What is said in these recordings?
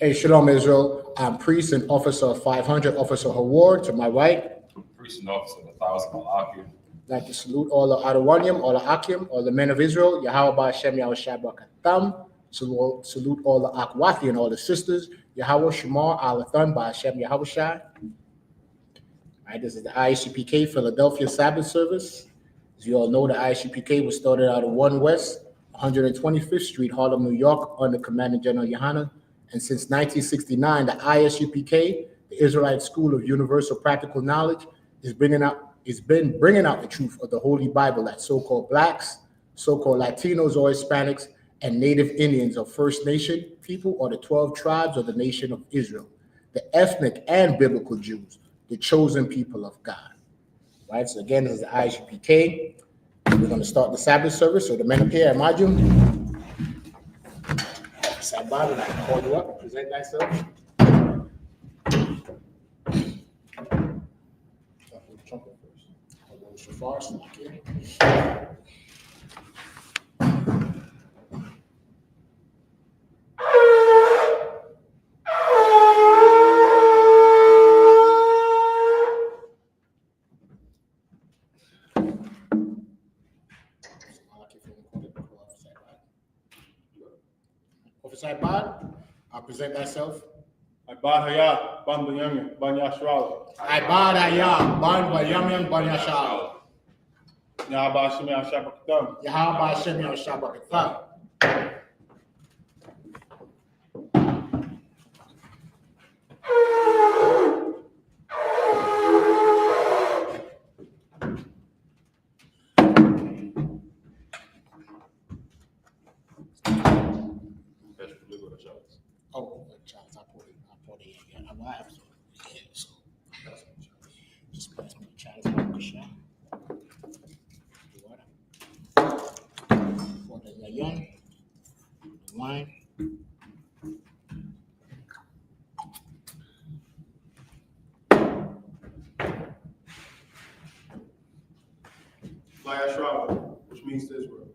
Hey, Shalom Israel. I'm priest and officer of 500, Officer Haward to my right. Priest and officer of 1,000 Malachi. I'd like to salute all the Adawanyim, all the Akim, all the men of Israel. YAHAWAH Shem YAHUSHUA. Salute all the Akwathi and all the sisters. YAHWAH Shemar Alathan by Hashem YAHUSHA. All right, this is the I.S.U.P.K Philadelphia Sabbath service. As you all know, the I.S.U.P.K was started out of 1 West, 125th Street, Harlem, New York, under Commandant General YAHANNA. And since 1969, the I.S.U.P.K, the Israelite School of Universal Practical Knowledge, has been bringing out the truth of the Holy Bible that so-called blacks, so-called Latinos or Hispanics, and Native Indians of First Nation people, or the 12 tribes of the nation of Israel, the ethnic and biblical Jews, the chosen people of God. Right, so again, this is the I.S.U.P.K. We're going to start the Sabbath service. So the men up here at Majum, Sabbath, and I can call you up and present thyself. Trumpet first. I'll go shofar, so okay. I'll present myself. I Bahaya, Ban Bayamyan, Ban Yashua. I Bahaya, Ban Bayamyan, Ban Yashua. Yahabah Shemi Ashabakitam. Yahabah Shemi Ashabakitam. Oh, Charles, I put it again. I have to. Yeah, so just pass me the Charles. For the young, the wine. YAHUSHUA, which means to Israel.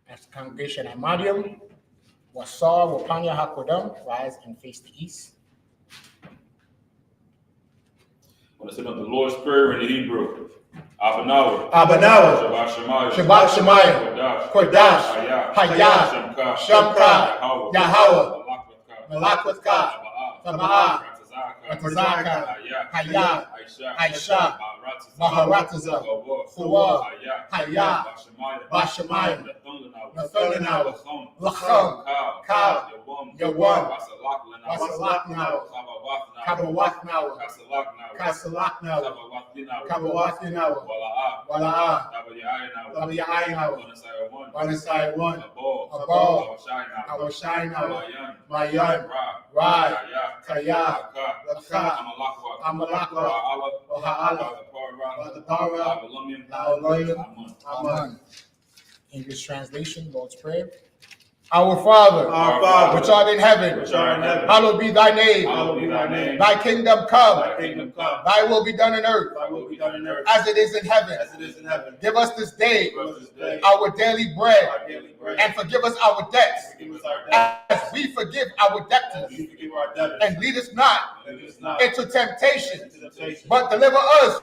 As the congregation at Madium, Wasar, Wapanya Hakodam, rise and face the east. When I said the Lord's Prayer in the Hebrew, Abanawa, Shabbat Shemayim, Kodash, Hayah, Shamka, Yahawah, Malakwaka, Tamah, Ratazaka, Hayah, Aisha, Maharataza, Huwa, Hayah, Bashamayim, Nathanawa, Lacham, Ka, Yawam, Wasalaknawa, Kabawaknawa, Kasalaknawa, Kabawathinawa, Wala'ah, Tabayainawa, Banasai 1, Abal, Awashainawa, Bayan, Rai, Kaya, Lakha, Amalakwa, Waha'ala, the Bara, La'olayim, Amen. English translation, Lord's Prayer. Our Father, which art in heaven, hallowed be thy name. Thy kingdom come. Thy will be done on earth, as it is in heaven. Give us this day our daily bread, and forgive us our debts, as we forgive our debtors. And lead us not into temptation, but deliver us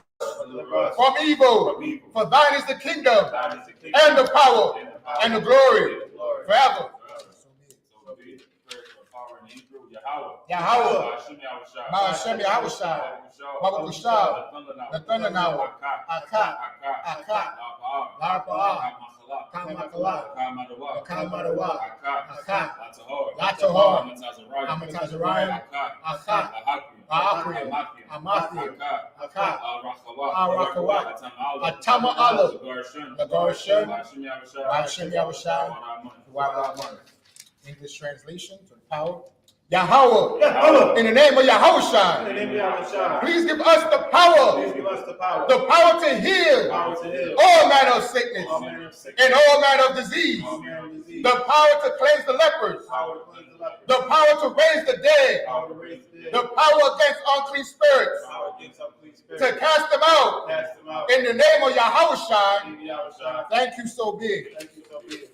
from evil. For thine is the kingdom, and the power, and the glory, forever. Yahawah, Ma'ashem Yahushua, Babakushah, Nathanawa, I.O.C.K, Larpa'ah, Kamakala, Kamadawa, Latahar, Amatazariah, Aka, Akri, Amathi, Aka, Arakawa, Atama Allah, the Garshan, Hashem Yahushua, YAHANNA. English translation to the power. YAHAWAH. YAHAWAH. In the name of YAHUSHA. In the name of Yahushua. Please give us the power. Please give us the power. The power to heal Power to heal. all manner of sickness All manner of sickness. and all manner of disease. All manner of disease. The power to cleanse the lepers. Power to cleanse the leper. The power to raise the dead. Power to raise the dead. The power against unclean spirits. Power against unclean To spirits. cast them out. Cast them out. In the name of Yahushua. In Yahushua. Thank you so big. Thank you so much.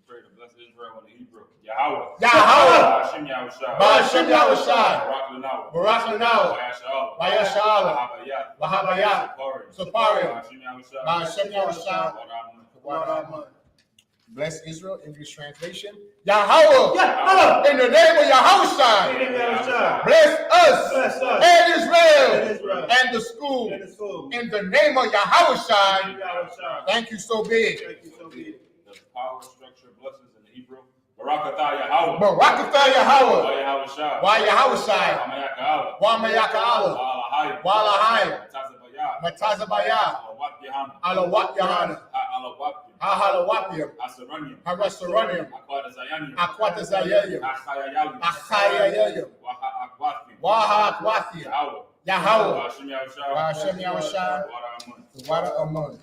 Pray to bless Israel in the Hebrew. Yahawah. Yahawah. Hashem Yahushua. Ba'ashem Yahushua. Barak Lanawa. Barak Lanawa. YAHSHALAM. YAHSHALAM. YAHAWAH. YAHAWAH. SICARII. Hashem Yahushua. Ba'ashem Yahushua. YAHANNA. Bless Israel. English translation. YAHAWAH. YAHAWAH. In the name of Yahushua. In the name of Yahushua. Bless us Bless us. and Israel And Israel. and the school. In the school. In the name of In Yahushua. Yahushua. Thank you so big. Thank you so much. The power structure blessings in the Hebrew. Barakatah Yahawah. Barakatah Yahawah. YAHUSHA. YAHUSHA. CHAANAYAAHLA. YAHUAH. YAHUAH. YAHUAH. MATAZABAYAH. Matazabaya. ALLURBANCENTRAL. YAHANNA. ALLURBANCENTRAL. YAHUAH. ASRAELITES. YAHUAH. AQUATAZAYANYA. YAHUAH. ACHAANAYAAHLA. YAHUAH. YAHWAH. YAHWAH. Hashem Yahushua. Hashem Yahushua. Waraman.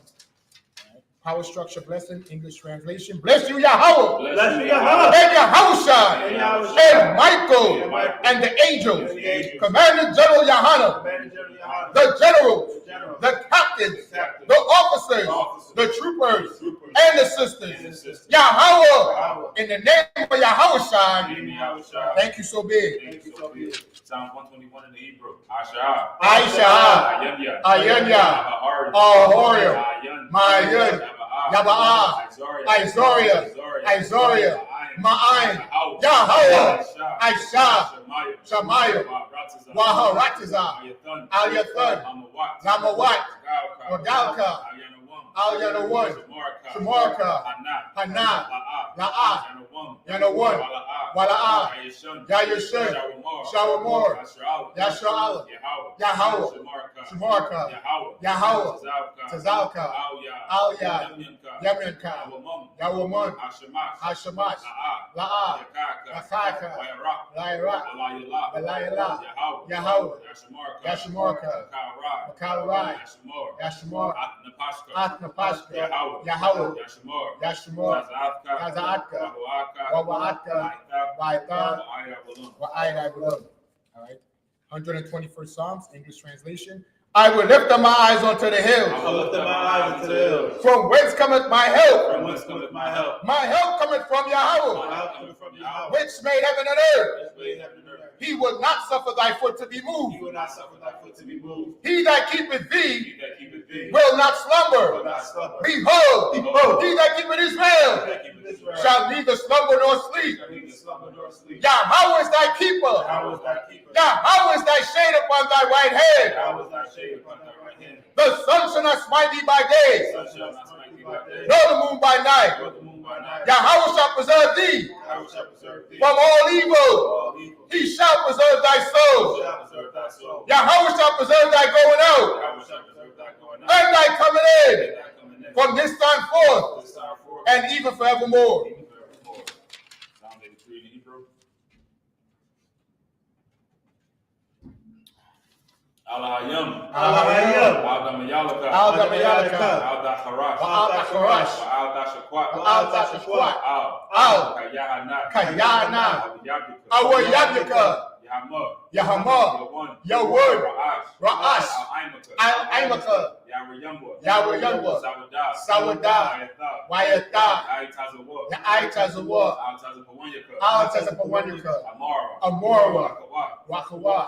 Power structure blessing, English translation. Bless you, Yahawah. Bless you, Yahawah. And Yahushua. And Yahushua. And Michael. And Michael. And the angels. And the angels. Commander General YAHANNA. Commander General Yahanna. The generals. The general. The captains. The captains. The officers. The officers. The troopers. The troopers. And the sisters. And the sisters. Yahawah. Yahawah. In the name of Yahushua. In Yahushua. Thank you so big. Thank you so much. Psalm 121 in the Hebrew. Ashah. Aisha. Ayanya. Ayanya. Ahoria. Mayan. Yaba'ah. Isaiah. Isaiah. Ma'ayin. Yahawah. Aisha. Shamaya. Waharatiza. Al-Yathan. Namawat. Wagalka. Al-Yanawun. Shamarka. Hana. La'ah. Yanawun. Wala'ah. Yayashun. Shawamor. Yasha'Allah. Yahawah. Shamarka. Yahawah. Tazalka. Al-Ya. Yaminka. Yawamun. Hashamat. La'ah. Yakaka. La'iraq. Balayala. Yahawah. Yashamarka. Makarai. Yashamar. Atnapashka. Yahawah. Yashamar. Kazaatka. Wawaatka. Waitha. Wa'ayna. All right. 121st Psalms, English translation. I will lift up my eyes unto the hills. I will lift up my eyes unto the hills. From whence cometh my help? From whence cometh my help? My help cometh from My Yahweh, help cometh from Yahweh. which made heaven and earth. Which made heaven and earth. He will not suffer thy foot to be He moved. will not suffer thy foot to be moved. He that keepeth thee He that keepeth thee will not Will slumber. not slumber. Behold, he that keepeth He Israel that keepeth Israel shall neither slumber nor sleep. shall neither slumber nor sleep. Yahweh is thy keeper. Yahweh is thy keeper. Yahweh is thy shade upon thy right hand. Yahweh is thy shade upon thy right hand. The sun shall not smite thee by day, The sun shall not smite thee by day, nor the moon by night. nor the moon by night. Yahweh shall preserve thee Yahweh shall preserve thee from all evil. all evil. He shall preserve thy soul. He shall preserve thy soul. Yahweh shall preserve thy going out Yahweh shall preserve thy going out and thy coming in and thy coming in. from this time forth This time forth and even forevermore. even forevermore. Psalm 83 in the Hebrew. Al-Hayam. Al-Hayam. Al-Damayalaka. Al-Damayalaka. Al-Dacharash. Al-Dacharash. Al-Dashakwat. Al-Dashakwat. Al-Kayahana. Kayahana. Al-Yabika. Al-Yabika. Yahma. Yahama. Yawun. Ra'ash. Al-Aimaka. Al-Aimaka. Yahweh Yahweh. Sawadah. Sawadah. Wayatha. Wayatha. Ayatazawah. Ya'aytazawah. Al-Tazapawanyaka. Al-Tazapawanyaka. Amara. Amora. Wakawah. Wakawa.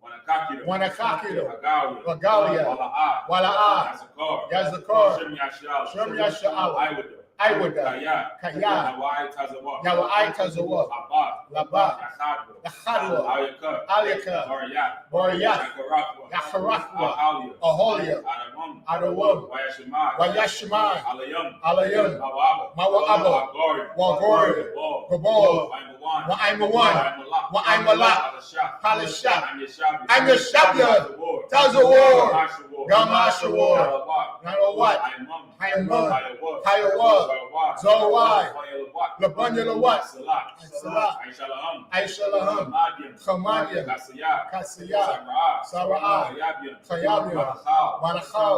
Wanakakira. Wanakakira. Agalia. Wagalia. Wala'ah. Wala'ah. Yazakar. Yazakar. Shem Yashal. Shem Yashal. Iwada. Iwada. Kaya. Kaya. Yahweh Yahweh. Abba. Labba. Yahadwa. Yahadwa. Al-Ya.K. Al-Ya.K. Bariyat. Bariyat. Yahkarakwa. Yahkarakwa. Ahalia. Aholia. Adamam. Adawam. Wayashimai. Wayashimai. Alayam. Alayam. Mawaba. Mawaba. Wagori. Wagori. Gabor. Gabor. Wa'aimawan. Wa'aimawan. Wa'aimalak. Halashah. Halashah. I'm Yeshabi. I'm Yeshabi. Tazawar, Gamashawar, Nanawat, Hayamud, Hayawah, Zawai, Labunyalawat, Salah, I.S.H.A.LAM, Khamadian, Kasiyah, Sara'ah, Khayabian, Manachal,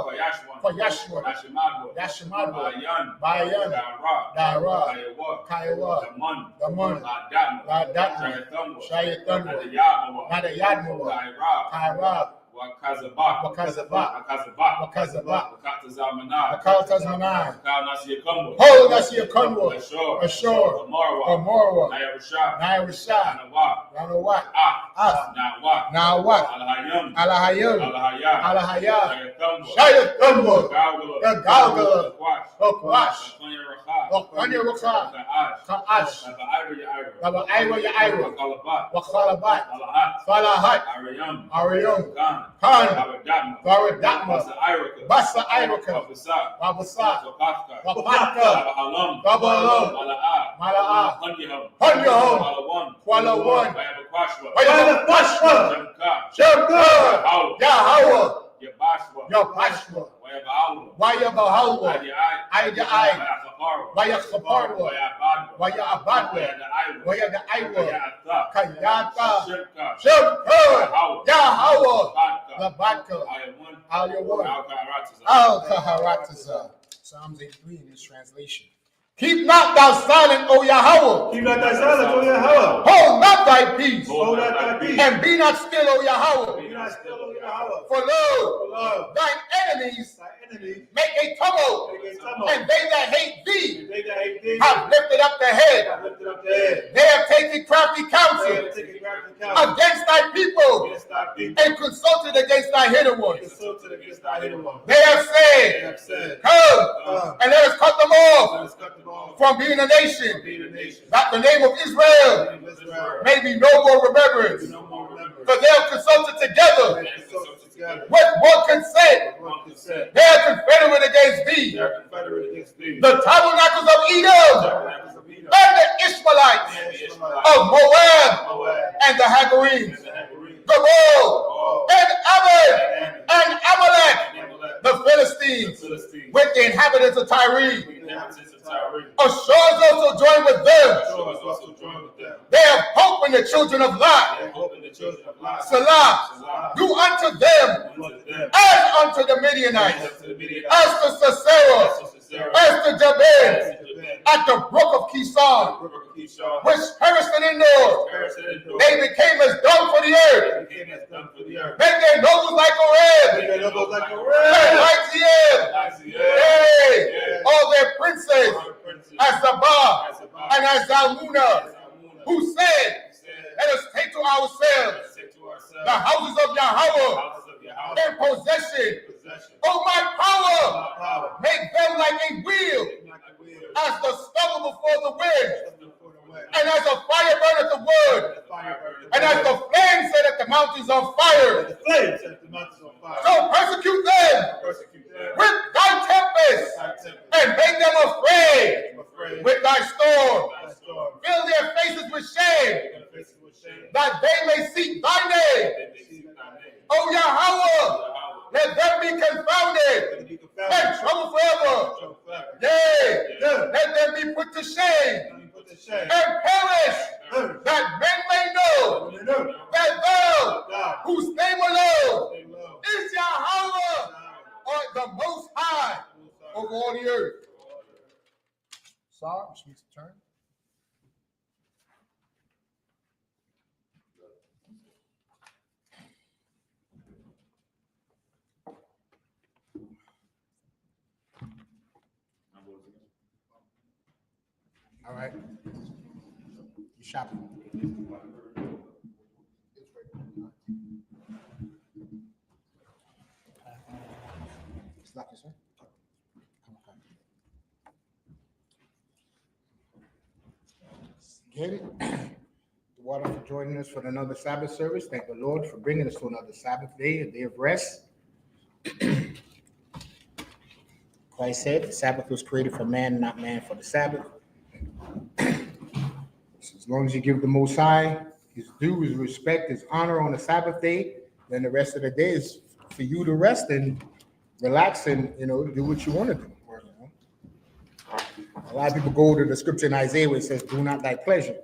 YAHUSHUA, YASHUA, BAYAN, Dara, Kaiwa, Daman, Ladatma, Shayathanwa, Nadayadmawa, Kairab, Wakazabak, Wakatazmanai, Holy Nasiyakunwa, Ashur, Amorwa, Nairashah, Ranawat, Nawat, Alahayim, Alahayah, Shayathanwa, Galgala, Okwash, Okanya Wakha, Ka'ash, Baba Ira, Wakhalabat, Falahat, Ariyam, Khan, Varadatma, Basa Iraka, Babasa, Wapatka, Baba Alam, Mala'ah, Hunyahum, Kuala One, Wayahawashwa, Shabda, Yahawah, Yahashua, Wayabahalwa, Ayai, Wayachaparwa, Wayabadwa, Wayadaiwa, Kayata, Shabda, Yahawah, Labaka, Al-Yawan, Al-Kaharataza. Psalms 83 in this translation. Keep not thou silent, O Yahawah. Keep not thy silence, O Yahweh. Hold not thy peace. Hold not thy peace. And be not still, O Yahawah. Be not still, O Yahweh. For lo, thine enemies make a tumult, and they that hate thee have lifted up their head. They have taken crafty counsel against thy people and consulted against thy hidden ones. They have said, come, and let us cut them off from being a nation, that the name of Israel may be no more remembrance. For they have consulted together with one consent. They are confederate against thee. The tabernacles of Edom and the Ishmaelites of Moab and the Hagarenes, Gabal and Ammon and Amalek, the Philistines, with the inhabitants of Tyre. Ashur also joined with them. They have hope in the children of Lot. Salah, do unto them as unto the Midianites, as to Sisera, as to Jabin, at the brook of Kishon, which perished in Endor. They became as dung for the earth. Make their noses like a red, and like the ebb. Yea, all their princes, as Zabah and as Zalmunna, who said, let us take to ourselves the houses of Yahawah in possession. Oh, my power, make them like a wheel, as the stubble before the wind, and as a fire burneth the wood, and as the flame set at the mountains on fire. So persecute them with thy tempest, and make them afraid with thy storm. Fill their faces with shame, that they may seek thy name. O Yahawah, let them be confounded and troubled forever. Yea, let them be put to shame and perish, that men may know that thou, whose name alone is Yahawah, art the most high over all the earth. Sorry, which means turn. All right. You shopping. It's lucky, sir. Again, the water for joining us for another Sabbath service. Thank the Lord for bringing us to another Sabbath day, a day of rest. Christ said the Sabbath was created for man, not man for the Sabbath. As long as you give the Most High his due, his respect, his honor on the Sabbath day, then the rest of the day is for you to rest and relax and, do what you want to do. A lot of people go to the scripture in Isaiah where it says, do not thy pleasure.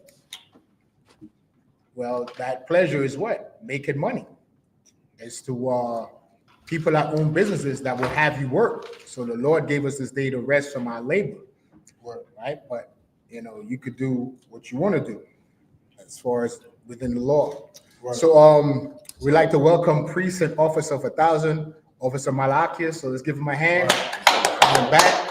Well, that pleasure is what? Making money. It's to people that own businesses that will have you work. So the Lord gave us this day to rest from our labor, right? But, you could do what you want to do as far as within the law. Right. So we'd like to welcome Priest and Officer of 1,000, Officer Malachi. So let's give him a hand. Right. Back.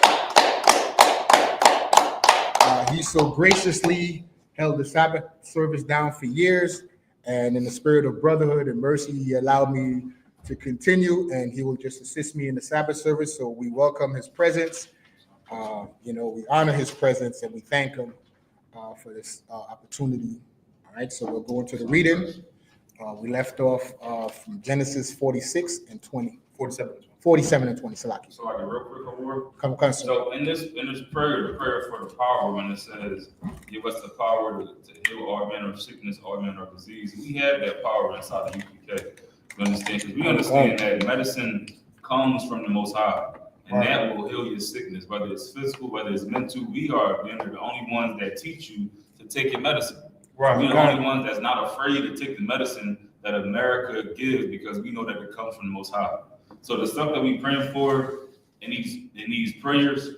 He so graciously held the Sabbath service down for years, and in the spirit of brotherhood and mercy, he allowed me to continue, and he will just assist me in the Sabbath service. So we welcome his presence. We honor his presence, and we thank him for this opportunity. All right, so we'll go into the reading. We left off from Genesis 46 and 20. 47 and 20, Salaki. So I can real quick over. Come, so in this prayer, the prayer for the power, when it says, give us the power to heal all manner of sickness, all manner of disease, we have that power inside the U.P.K. You understand? Because we understand that medicine comes from the Most High, and that will heal your sickness, whether it's physical, whether it's mental. We are the only ones that teach you to take your medicine. Right. We're the only ones that's not afraid to take the medicine that America gives, because we know that it comes from the Most High. So the stuff that we praying for in these prayers,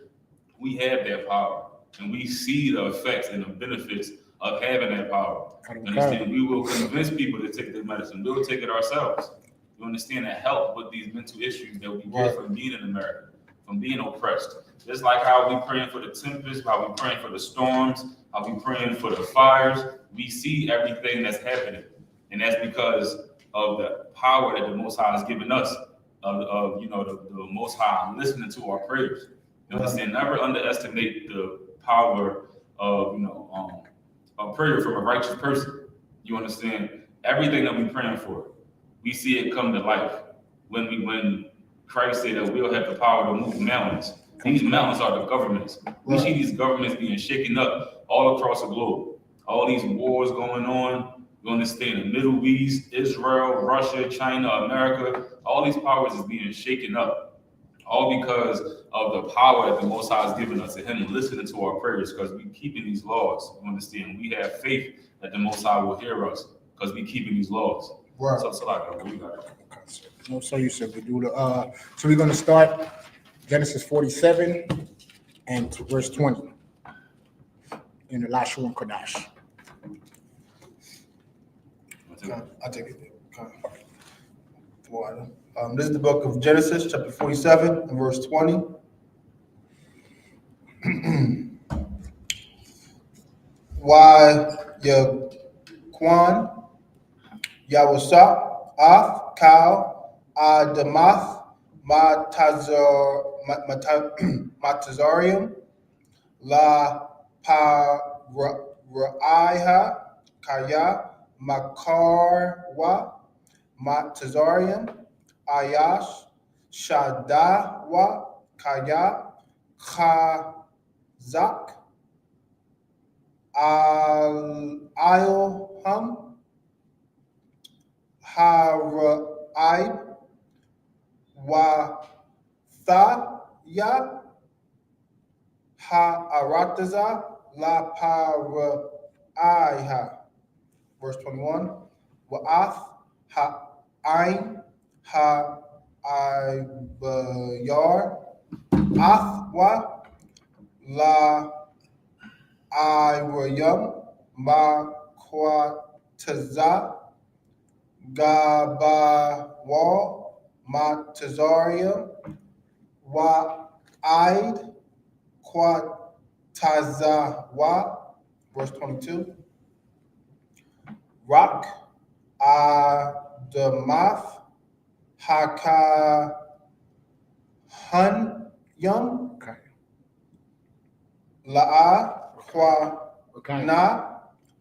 we have that power, and we see the effects and the benefits of having that power. Understand? We will convince people to take the medicine. We'll take it ourselves. You understand? That help with these mental issues that we get from being in America, from being oppressed. Just like how we praying for the tempest, how we praying for the storms, how we praying for the fires. We see everything that's happening, and that's because of the power that the Most High has given us. The Most High listening to our prayers. You understand? Never underestimate the power of a prayer from a righteous person. You understand? Everything that we're praying for, we see it come to life. When Christ said that we'll have the power to move mountains. These mountains are the governments. We see these governments being shaken up all across the globe. All these wars going on. You understand? The Middle East, Israel, Russia, China, America, all these powers is being shaken up. All because of the power that the Most High has given us, and him listening to our prayers, because we keeping these laws. You understand? We have faith that the Most High will hear us because we keeping these laws. Right. So like we got it. No, so you said we do the so we're gonna start Genesis 47 and verse 20 in the last one Kodash. I'll take it. This is the book of Genesis, chapter 47, and verse 20. YAHUAH, I.O.C.K, Adamath, Matazarium, La Paraiha, Kaya, Makarwa, Matazarium, Ayash, Shadawa, Kaya, Chazak, Al-Ioham, Haraib, Wathaya, Ha'arataza, La Paraiha. Verse 21. Wa'ath, Ha'ain, Ha'aybayar, Athwa, La Iwayam, Makwataza, Gabawa, Matazarium, Wa'id, Kwatazawa. Verse 22. Rock, Adamath, Hakahanyam, La'a, Kwa-na,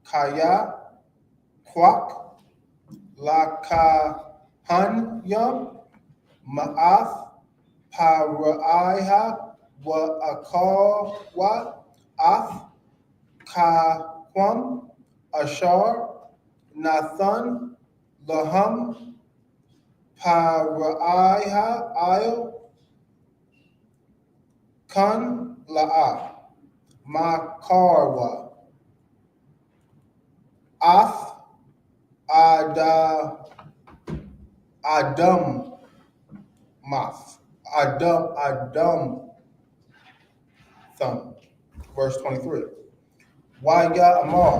Kaya, Kwak, Lakahanyam, Ma'ath, Paraiha, Wa'akawa, Ath, Kakwam, Ashar, Nathan, Laham, Paraiha Io Kun La'a Makarwa Ath Adam Math Adam Thumb. Verse 23. Waya Amar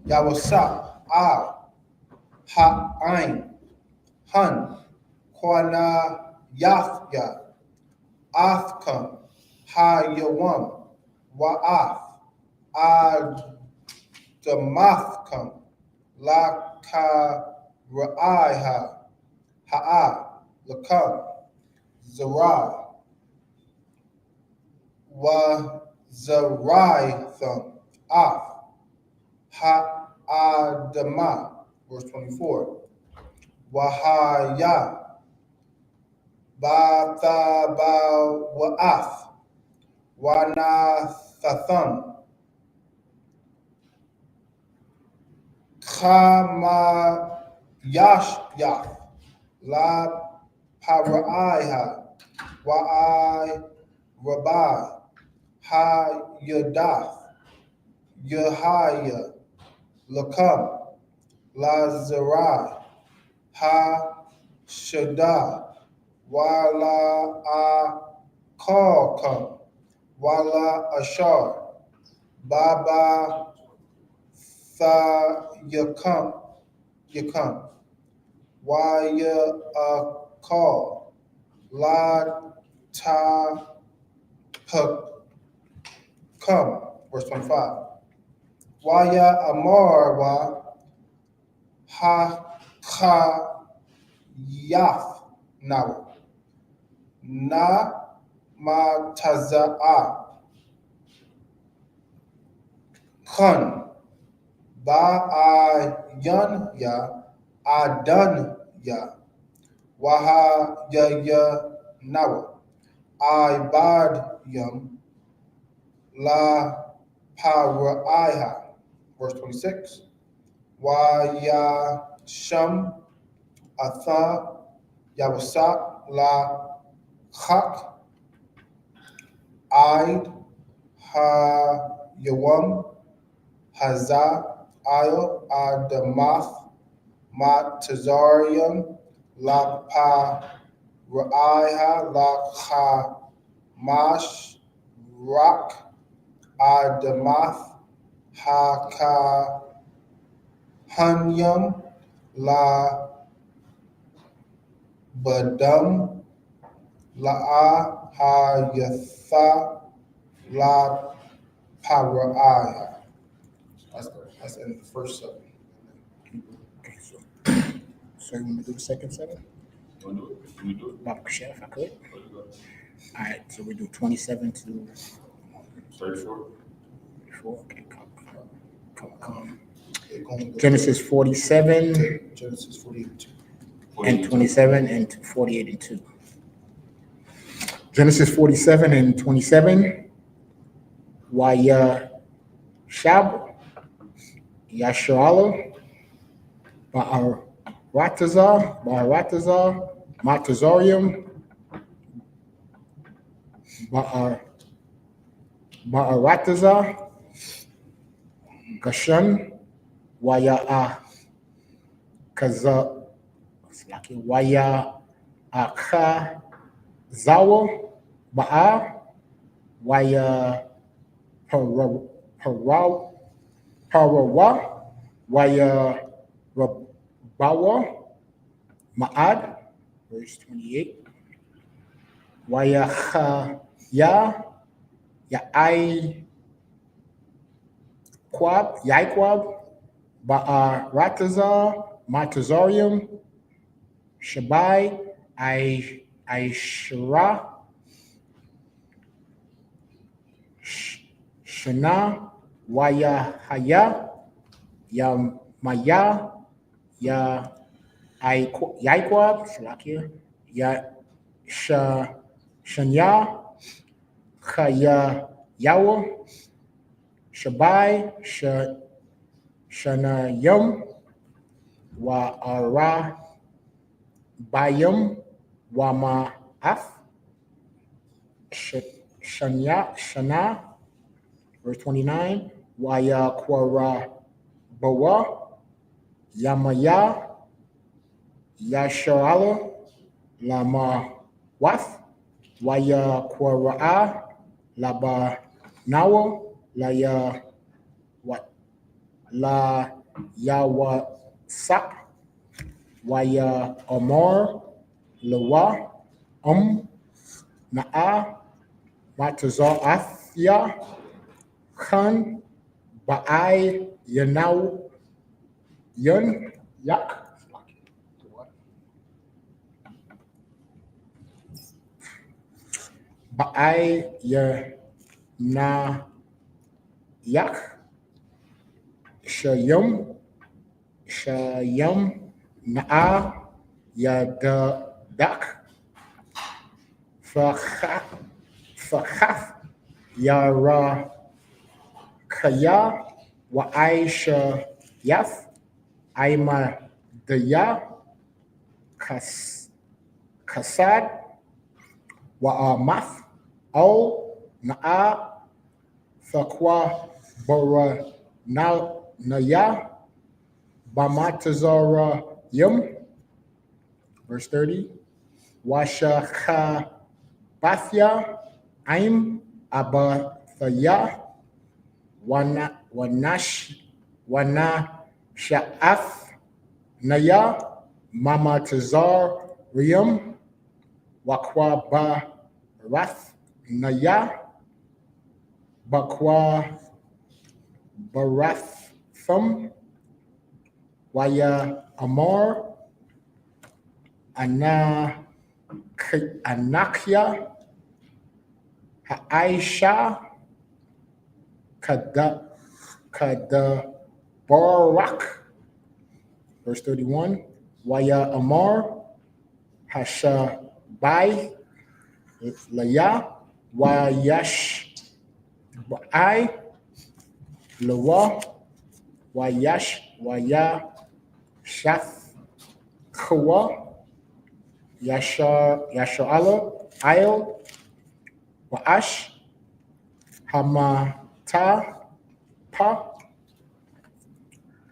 Yawasap Al Ha'ain Hun Kwana Yahya Athkam Hayawam Wa'ath Adamathkam Laka Ra'iha Ha'a Lakam Zara Wa Zaraitham Af Ha'adama. Verse 24. Wahaya Bathaba Wa'ath Wanathatham Kama Yashyath La Paraiha Wa'ai Rabbi Ha Yadath Yahaya Lakam Lazarai Ha Shaddai Wala Kalkam Wala Ashar Baba Yakam Waya La Ta Come. Verse 25. Waya Amarwa Ha Yath Nawa Na Mataza'a Kun Ba'ayan Ya Adan Ya Waha Ya Nawa Ibad Yam La Paraiha. Verse 26. Waya Sham Atha Yawasap La Chak Aid Ha Yawam Haza Io Adamath Matazarium La Pa Raiha La Cha Mash Rak Adamath Haka Hanyam La Badam La Hayatha La Paraiha. That's in the first 7. Okay, so you want to do the second 7? You want to do it? Can we do it? Bob Chef, if I could. Where you go? All right, so we do 27 to 34. 34. Okay, come. Genesis 47 Genesis 48. and 27 and 48 and 2. Genesis 47 and 27. YAHUSHA Yashala Ba'aratazar Matazarium Ba'aratazar Gashan YAHUKA Zawa Ba'a Waya Parawa Waya Rabawa Ma'ad, verse 28. Waya Yaiquab Ba'a Ratazar Matazarium Shabai Aishra Shana Wayahaya Yamaya Yaiquab Salakia Shanya Kaya Yawa Shabai Shanayam Wa Ara Bayam Wama'af Shana, verse 29, Yakwara Bawa Yamaya Yasharala Lama Wath Yakwara Laba Nawa La what La Yawasak Waya Amar Lawa Na'a Matazar Athya Khan Ba'ai Yanau Yun Yak Ba'ai Yana Yak Shayum Na'a Yadadak Fakhaf Yara Kaya wa Aisha Yaf Aima Daya Kasad wa Amath Al Na'a Thakwa Bara Naya Bamatazara Yum, verse 30, Washa Bathya Aim Abathaya Wana Sha'af Naya Mama Tazar Riyam Wakwa Ba Rath Naya Bakwa Barath Thum Waya Amar Anakya Aisha Kada Barak, verse 31, Waya Amar Hasha Bai Laya Wayash Bai Lawa Waya Shath Kawa Yashala Ail Waash Hamata Pa,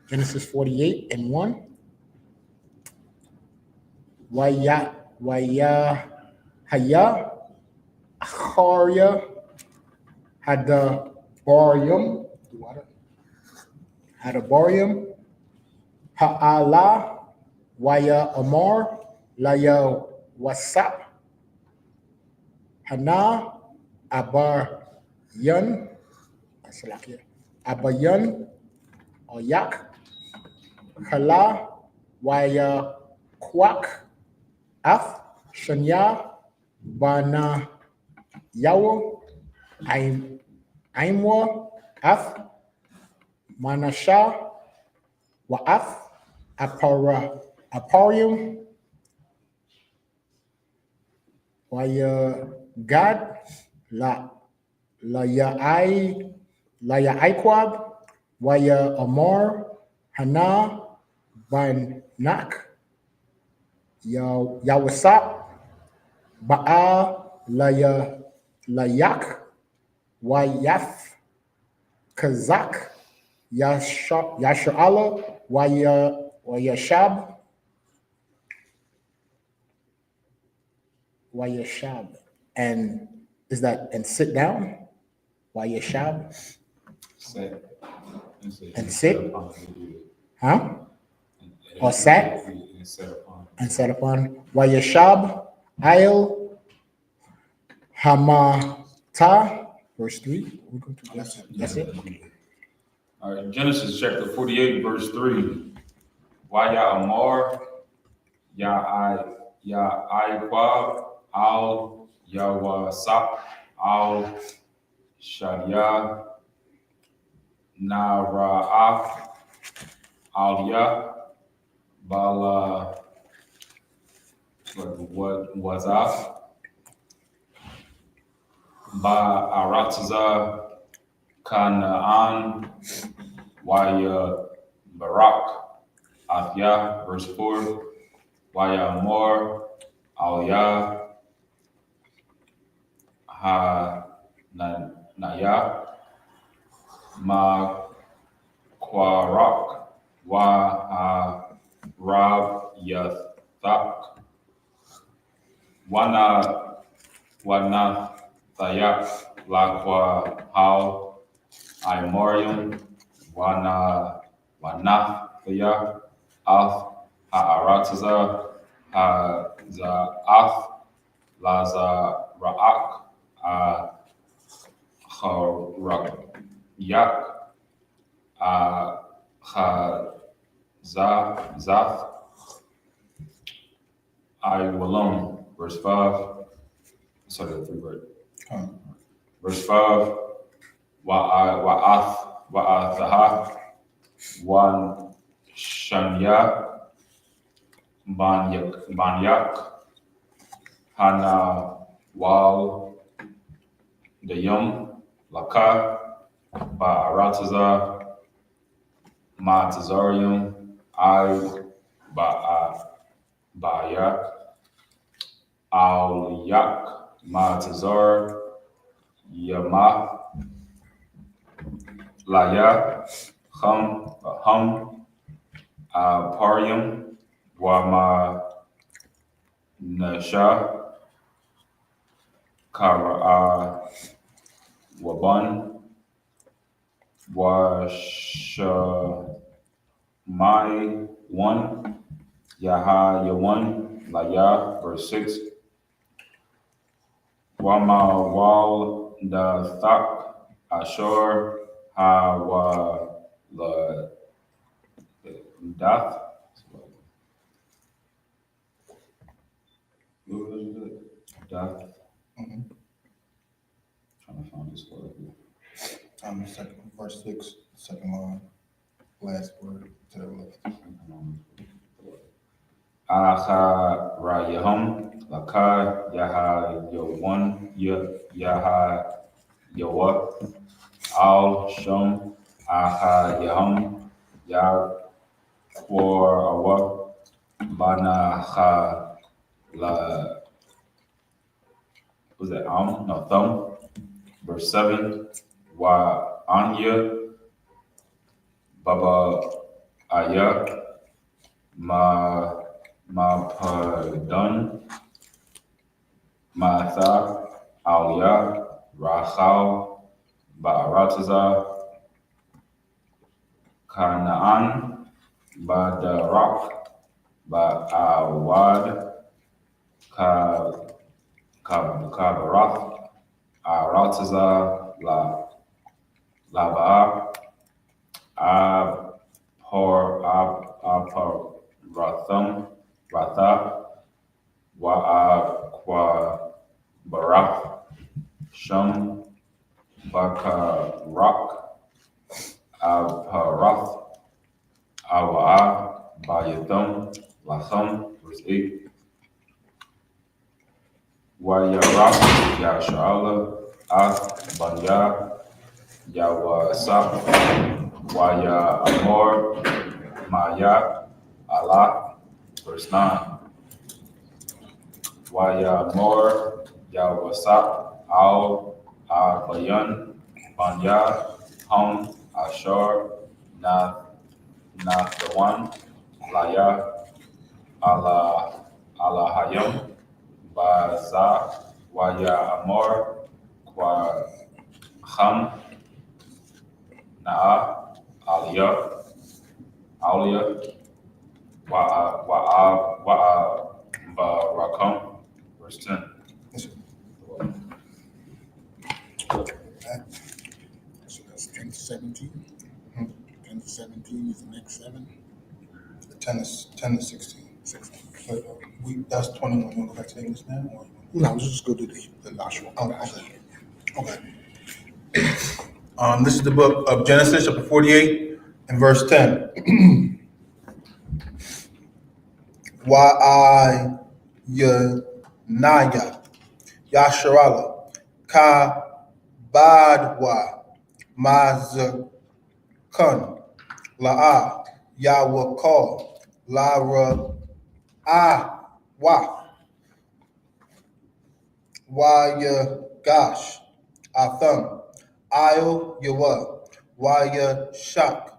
Genesis 48 and 1. Haya Acharya Hadabarium Ha'ala Waya Amar Laya Wasap Hana Abayan or Yak Hala Waya Kwak Af Shanya Bana Yawo Aimwa Af Manasha Wa'af Aparium Waya Gad La Yaikwab Waya Amar Hana Banak Yawasap Ba'a Layak Wayaf Kazak Yashala Wayashab and is that and sit down Wayashab and sit, huh? Or sat and sat upon Wayashab Ail Hamata, verse 3. We'll go to that's it. Okay. All right, Genesis chapter 48, verse 3. Waya Amar Yaikwab Al Yawasap Al Shadia Nara'af Aliyah Bala what Wazaf Ba Arataza Kanaan Waya Barak Afya, verse 4. Wayamor, YAHANNA, Makwarak, Yathak, Wanathayak, Lakwa Hal, Imorium, Wanathaya, Ath, Ha'arataza, Haza'ath, Lazara'ak, Harayak, Chazath, IUIC. Verse 5. Sorry, the 3 word. Verse 5. Wa'athaha, Wan Shanya, Banyak, Hana Wal, Dayum, Laka, Ba'arataza, Matazarium, Bayak, Al-Yak, Matazar, Yama, Laya, Hum, Parium, Wama, Nasha, Kara, Waban, Washamai 1, Yaha 1, Laya, verse 6. Wama Wal Da Thak, Ashur, Hawa La Dath. Dath. Trying to find this word here. Verse 6, second line, last word to the left. Acharayahum, Laka, Yahawah, Al Shum, Ahayahum, Yahuah, Banaha, was that No, Thumb. Verse 7. Wa Anya, Baba Ayak, Mapadun, Matha, Alia, Rachal, Ba'arataza, Canaan, Badarak, Ba'awad, Kabarath, Arataza, Laba, Ratha, Wa'aqwa Barath, Shum, Bakarak, Parath, Awa'ah, Bayathum, Lachum, verse 8. Wayarach, Yashala, Ath, Banya, Yawasap, Waya Amor, Maya, Allah, verse 9. Waya Amor, Yawasap, Al, Bayan, Banya, Hum, Ashur, Nathawan, Laya, Allahayim, Baza, Waya Amor, Kwa Ham, Na'a, Aliyah, Barakam, verse 10. So that's 10 to 17. 10 to 17 is the next 7. 10 to 16. 16. So, that's 21. You want to go back to English now? Or No, let's just go to the last one. Okay. This is the book of Genesis, chapter 48, and verse 10. YAHANNA, Yasharala, Ka B.O.W, Mazakun, La'a, YAHUAH, Lara YAHWAH, YAHUSH, I.S.U.P.K, I.O.W, YAHUSHUA,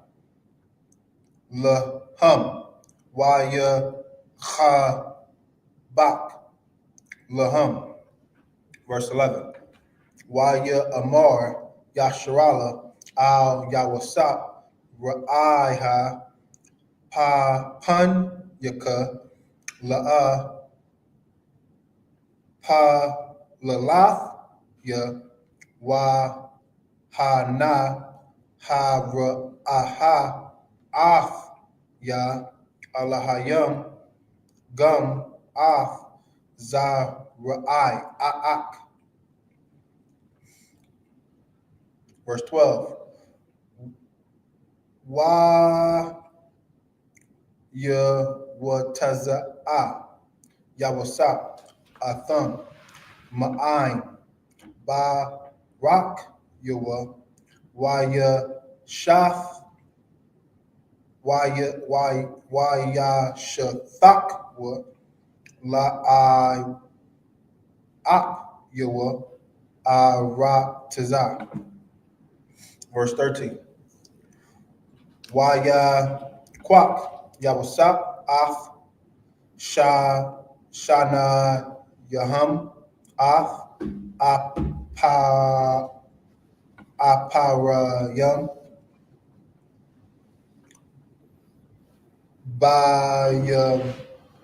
LAHUM, YAHABAK, LAHUM. Verse 11. Amar, Yasharala, Al Yawasap, Ra'iha, Pa Yaka, La'a, Pa Lalath, Ya, YAHANNA, Ha Ra'aha, Af, Ya, Allahayam, Gum, Af, Za Ra'i, A'ak. Verse 12. Yawataza'a, Yawasap, Atham, Ma'ain, Barak, Yawa, Yashaf, Yashafak, La'ai, Ap, Yawa, Arataza. Verse 13. Kwak, Yawasap, Af, Shana, Af, Aparayam,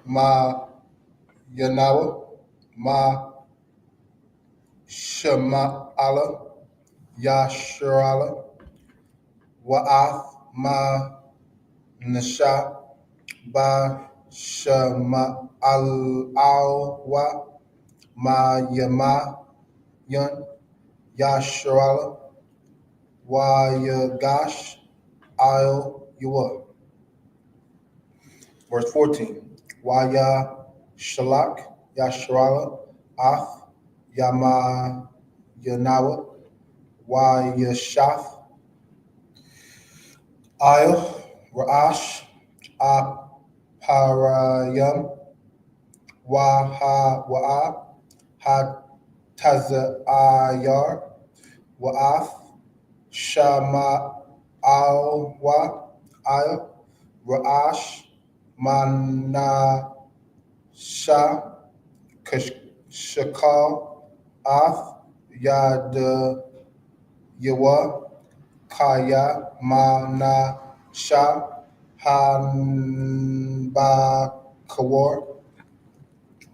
Ma Yanawa, Ma Shama'ala, Yasharala, Wa'ath, Ma Nasha, Ba Shama'alwa, Ma Yama Yun, Yasharala, Yagash, IUIC. Verse 14. Shalak, Yasharala, Af, Yama Yanawa, Yashaf, Ra'ash, Aparayam, YAHAWAH, Tazayar, Wa'af, Shama'alwa, Ra'ash, Manasha, Shakal, Af, Yawa, Kaya, Manasha, Hanbakawar.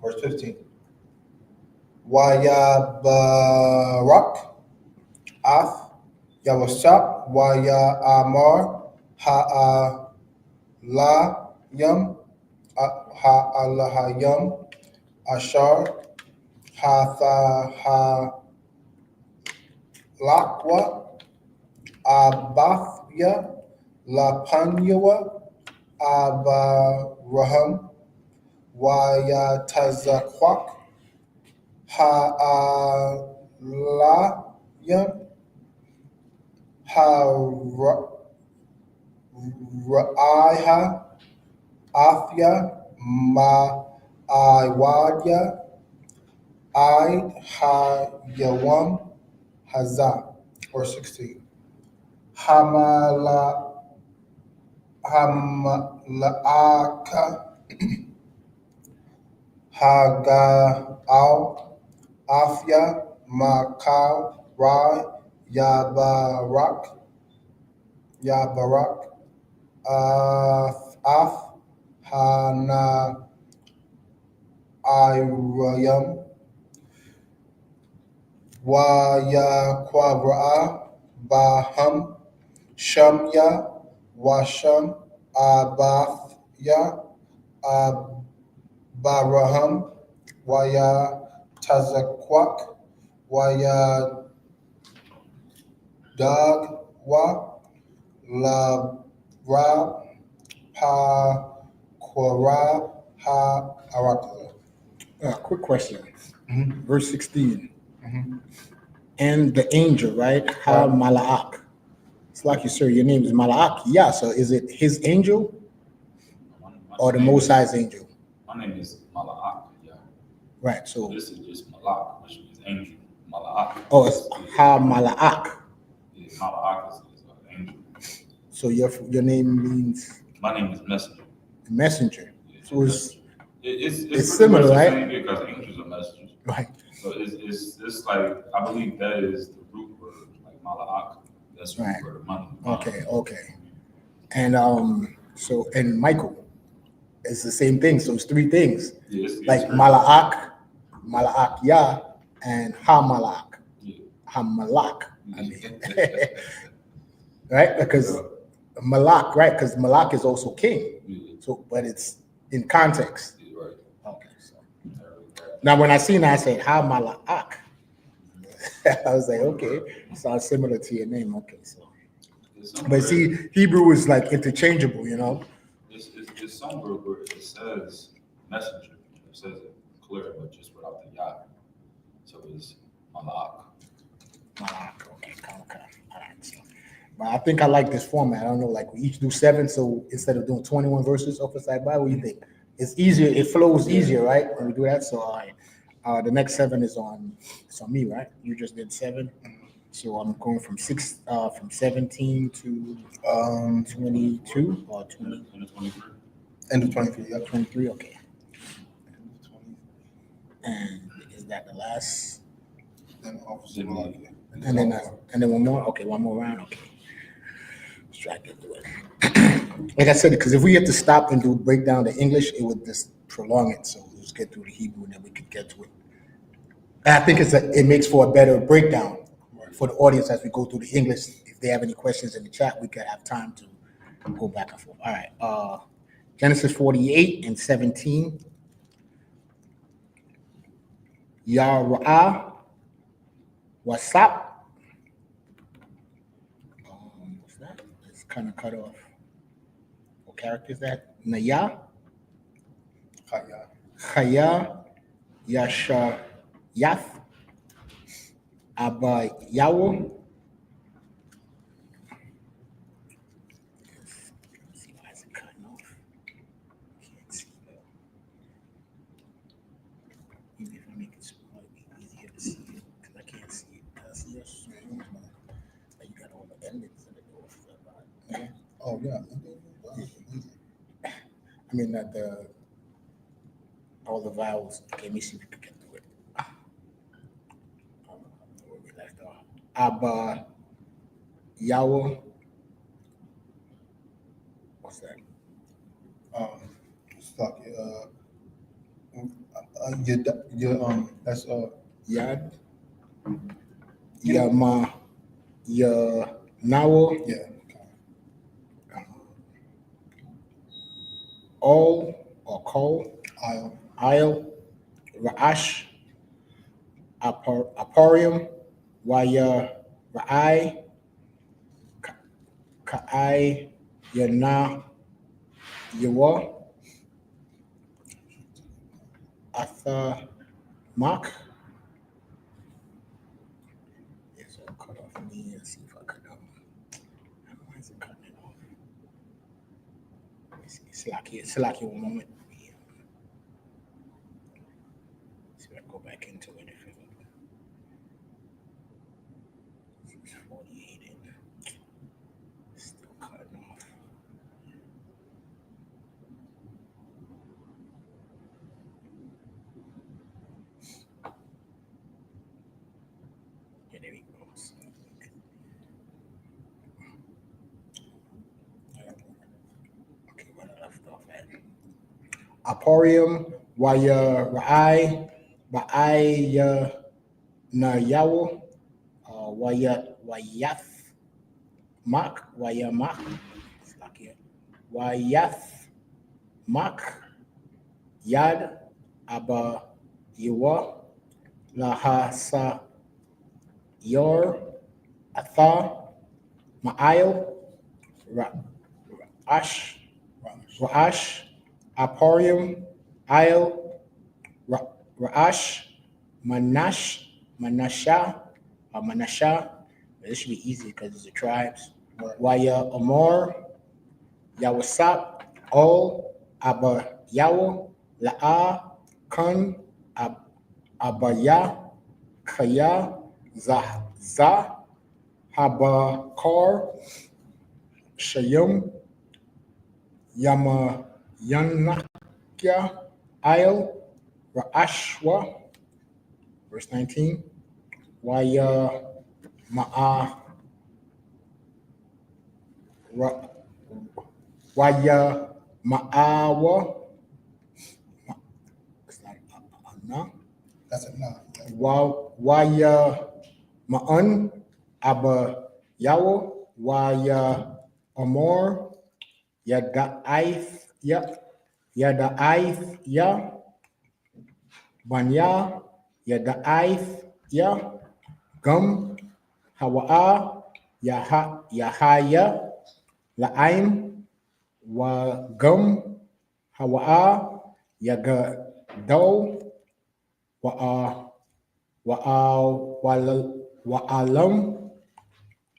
Verse 15. Yabarak, Af, Yawasap, Amar, Ha'alayam, Ha'alahayam, Ashar, Hathalakwa, Abathya, Lapanyawa, Abaraham, Yatazakwak, Ha'alayam, Ra'iha, Afya, Ma'iwadya, Hayawam, Hazah. Or 16. Hamala'aka, Haga'al, Afya, Makal, Rai, Yabarak, Af, Hana, Irayam, Yakwabra, Baham, Shamya, Washam, Abathya, Abaraham, Yatazakwak, Yadagwa, Labra, Quara, Arakla. Quick question. Mhm. Verse 16. Mhm. And the angel, right? Ha Mala'ak. It's like you, sir, your name is Mala'ak. Yeah, so is it his angel or the Most High's angel? My name is Mala'ak. Yeah. Right. So This is just Malak, which means angel. Mala'ak. oh, it's Ha-Mala'ak. Yeah, Mala'ak is angel. So your name means My name is messenger. messenger. Yeah, So it's it's it's pretty similar, much the right? same because angels are messengers. right. So it's like I believe that is the root word, like Mala'ak. That's the root Right. word of money. Okay. And so and Michael, it's the same thing. So it's three things. Yeah, it's Like crazy. Mala'ak Yah, and Ha-Mala'ak. Yeah. Ha-Malak. I mean, right? Because Malak, right? Because Malak is also king. Yeah. So, but it's in context. Yeah, right. Okay. So now, when I seen that, I said Ha-Mala'ak. I was like, okay, sounds similar to your name. Okay, so. But see, Hebrew is like interchangeable, you know. It's somewhere where it says messenger. It says it clear, but just without the Yah. So it's Malak. Okay. All right. So, but I think I like this format. I don't know, like we each do 7. So instead of doing 21 verses off the side Bible, what do you think? It's easier. It flows easier, right? When we do that. So all right. The next 7 is on. It's on me, right? You just did 7. So I'm going from 17 to 22 or 20. End of 23. End of 23. Yeah. 23. Okay. And is that the last? Then Officer Malaki. And then one more. Okay, one more round. Okay. Let's try to get through it. Like I said, because if we had to stop and break down the English, it would just prolong it. So let's get through the Hebrew and then we could get to it. And I think it makes for a better breakdown for the audience as we go through the English. If they have any questions in the chat, we could have time to go back and forth. All right. Genesis 48 and 17. YAHUAH. What's up? What's that? It's kind of cut off. What character is that? Naya, Kaya. Chaya, Yasha, Yath, Abayawo. Let's see why is it cutting off. Can't see that. Maybe if I make it small, it'd be easier to see it because I can't see it. That's yes. You got all the elements in it. Oh yeah. I mean, not all the vowels. Okay, let me see if we can get through it. Where we left off. Abba, Yawa. What's that? Stop. That's Yad. Yama. Nawa. yeah. All or Kol. I'll Ra'ash. Aparium. Ra'ai. Ka'ai. Yana. Yawa. Mak. Yes, I'll cut off me and see if I can. Why is it cutting it off? It's like one moment. See if I go back into it. If it's 48 and still cutting off. Yeah, there we go. Okay, where I left off at. Aporium, Ra'ai, Ba'ai, Nayawo, Wayath, Mak, Wayamak, Wayath, Mak, Yad, Abba, Yawa, Lahasa, Yor, Atha, Ma'ail, Ra'ash, Aporium, Ail, Ra'ash, Manasha. This should be easy because it's the tribes. Waya Amor, Yawasap, Ol, Abba Yawo, La'a, Kun, Abaya, Kaya, Za, Habakar, Shayum, Yamayanakya, Il, Ra'ashwa, verse 19, Ma'a, Ma'awa, it's not no. That's it, no. Ma'an, Abba Yawo, Amor, Yada'aith, Banya, Yada'aith, Gum, Hawa'ah, Yahaya, La'aim, Gum, Hawa'ah, Yagado, Wa'alam,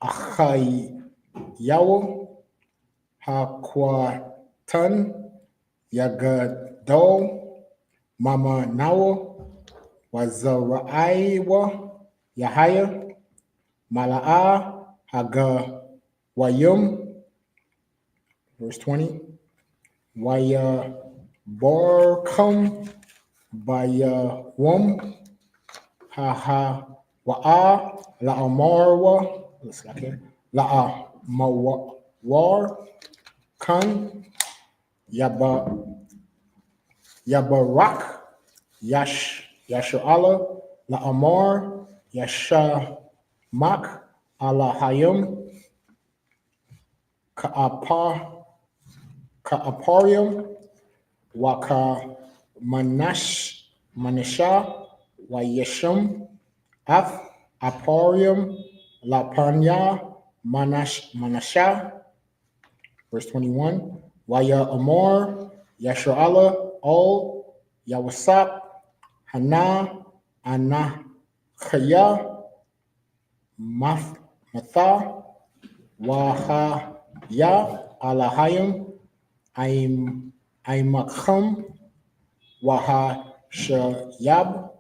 Achayawo, Hakwatan, Yagado, Mama Nawo, Wazaraiwa, Yahaya, Mala'a, Wayum, verse 20, Borkum, Bayawum, Wa'a, La'amarwa, looks like it, La'amawar, Kan, Yabarak, Yashu'ala, La'amar, Yashamak, Alahayim, Ka'aparium, Waka Manisha, Wayeshum, Aparium, Lapanya, Manasha, verse 21, Waya Amor, Yashu'ala, Ol, Yawasap, Hana, Anachaya, Matha, Wahaya, Alahayim, Aimakam, Wahashayab,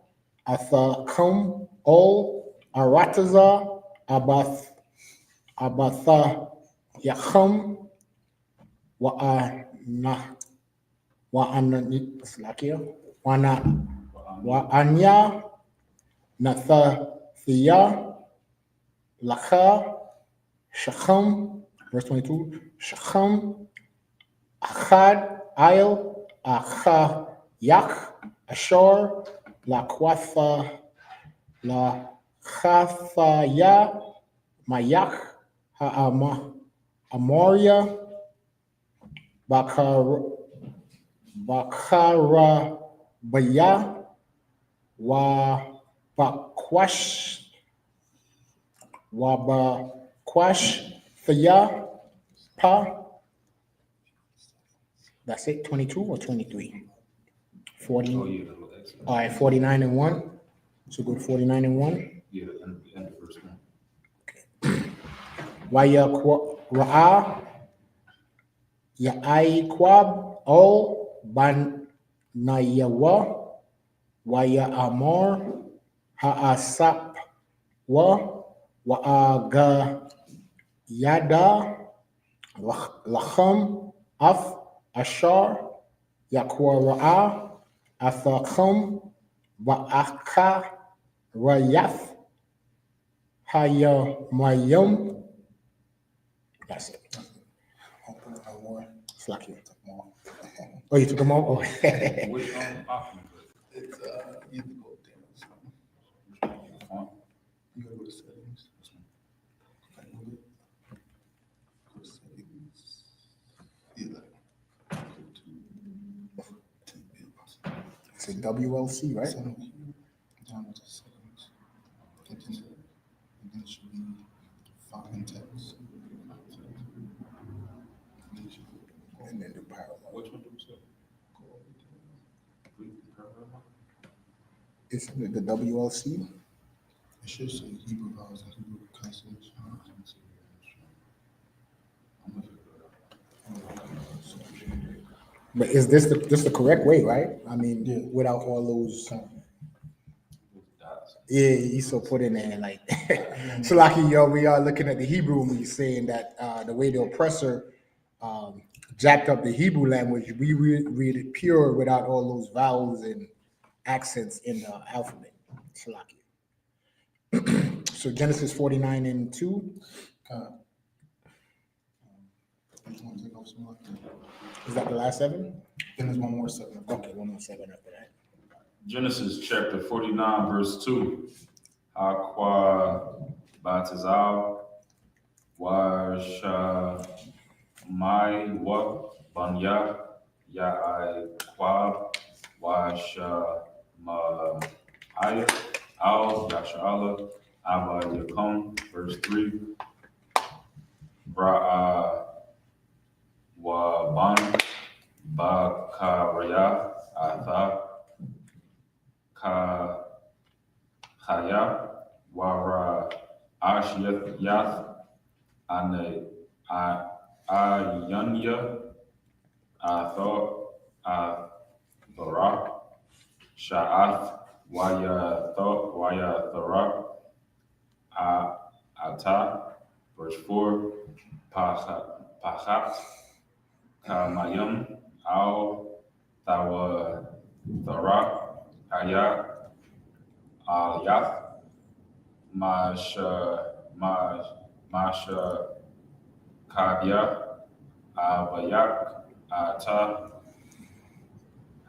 Athakam, Ol, Arataza, Abatha Yacham, Wa'anya, Nathathia, Lacha, Shacham, verse 22, Shacham, Achad, Il, Achayak, Ashor, Chathaya, Mayak, Amoria, Bakarabaya, Wabakwash, Thaya, Pa. That's it, 22 or 23? 40. Oh, yeah, the LEXX. All right, 49 and 1. So go to 49 and 1. Yeah, and the first one. Ra'a, Ya'ikwab, O, Banayawa, Amor, Ha'asap, Wa'aga, Yada, Lacham, Af, Ashar, Ra'a, Athakam, Ba'aka, Rayath, Hayamayum. That's it. Open no more. It's like you. Took them all. Oh, you took them all? Oh. Which option? It's, you can go down. You gotta go to settings. Okay, move it. Go to settings. Yeah, like, go to 10 bits. It's a WLC, right? So, down to settings. Continue. And then it should be find text. And then do parallel. Which one do we say? Go over there. Isn't it the WLC? It should say Hebrew vowels and Hebrew consonants. But is this the correct way, right? I mean, Yeah. without all those. Yeah, he so put in there like. So like we are looking at the Hebrew and he's saying that the way the oppressor jacked up the Hebrew language, we read it pure without all those vowels and accents in the alphabet. Salaki. So Genesis 49:2. I just want to take off some more. Is that the last 7? Then there's one more 7. Okay, 1 more 7 after that. Genesis chapter 49, verse 2. Aqua Batazal Washamai Banya Ya'iqab Washamaya Al Yashala Abba Yakum, verse 3. Bra'a Waban Bakaraya Atha Khaya Wara Ashyath Ane Ayanya Athor Athora Sha'ath Wayathora Ata, verse 4. Pachat Kamayam Al Thara Aya Alyath Masha Kabya Abayak Ata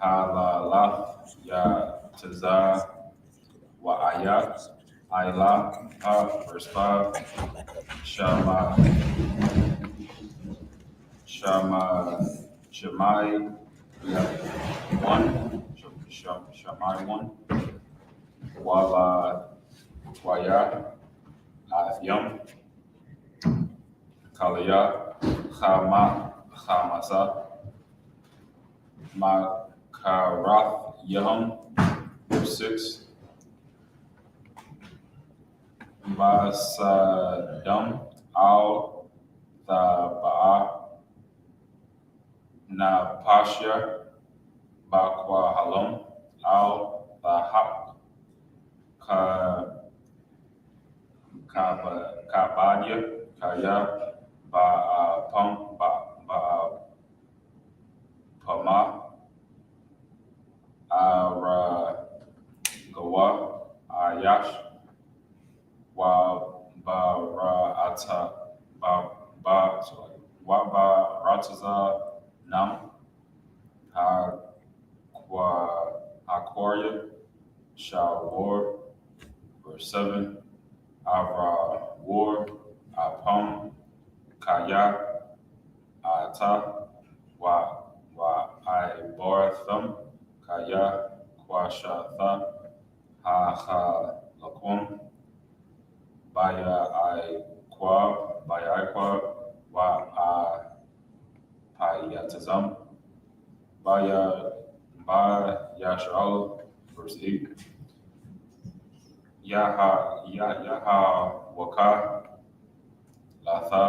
Halalath Yataza Wa'ayat Ayla, verse 5. Shemai 1. Shemai 1. Waya Yam Kalaya Chamasa Makarath Yahum, verse 6. Vasadam Al Thaba'a Napashya Bakwa Halom Al Thahak Kabadia Kaya Pama Aragawa Ayash Wabarataza Nam Aquaria Shawar, verse 7. Avra War Apam Kaya Ata Wa Ibartham Kaya Kwashatha Haha Lakum Baya Wa Payatazam Yashal, verse 8. YAHAWAH Latha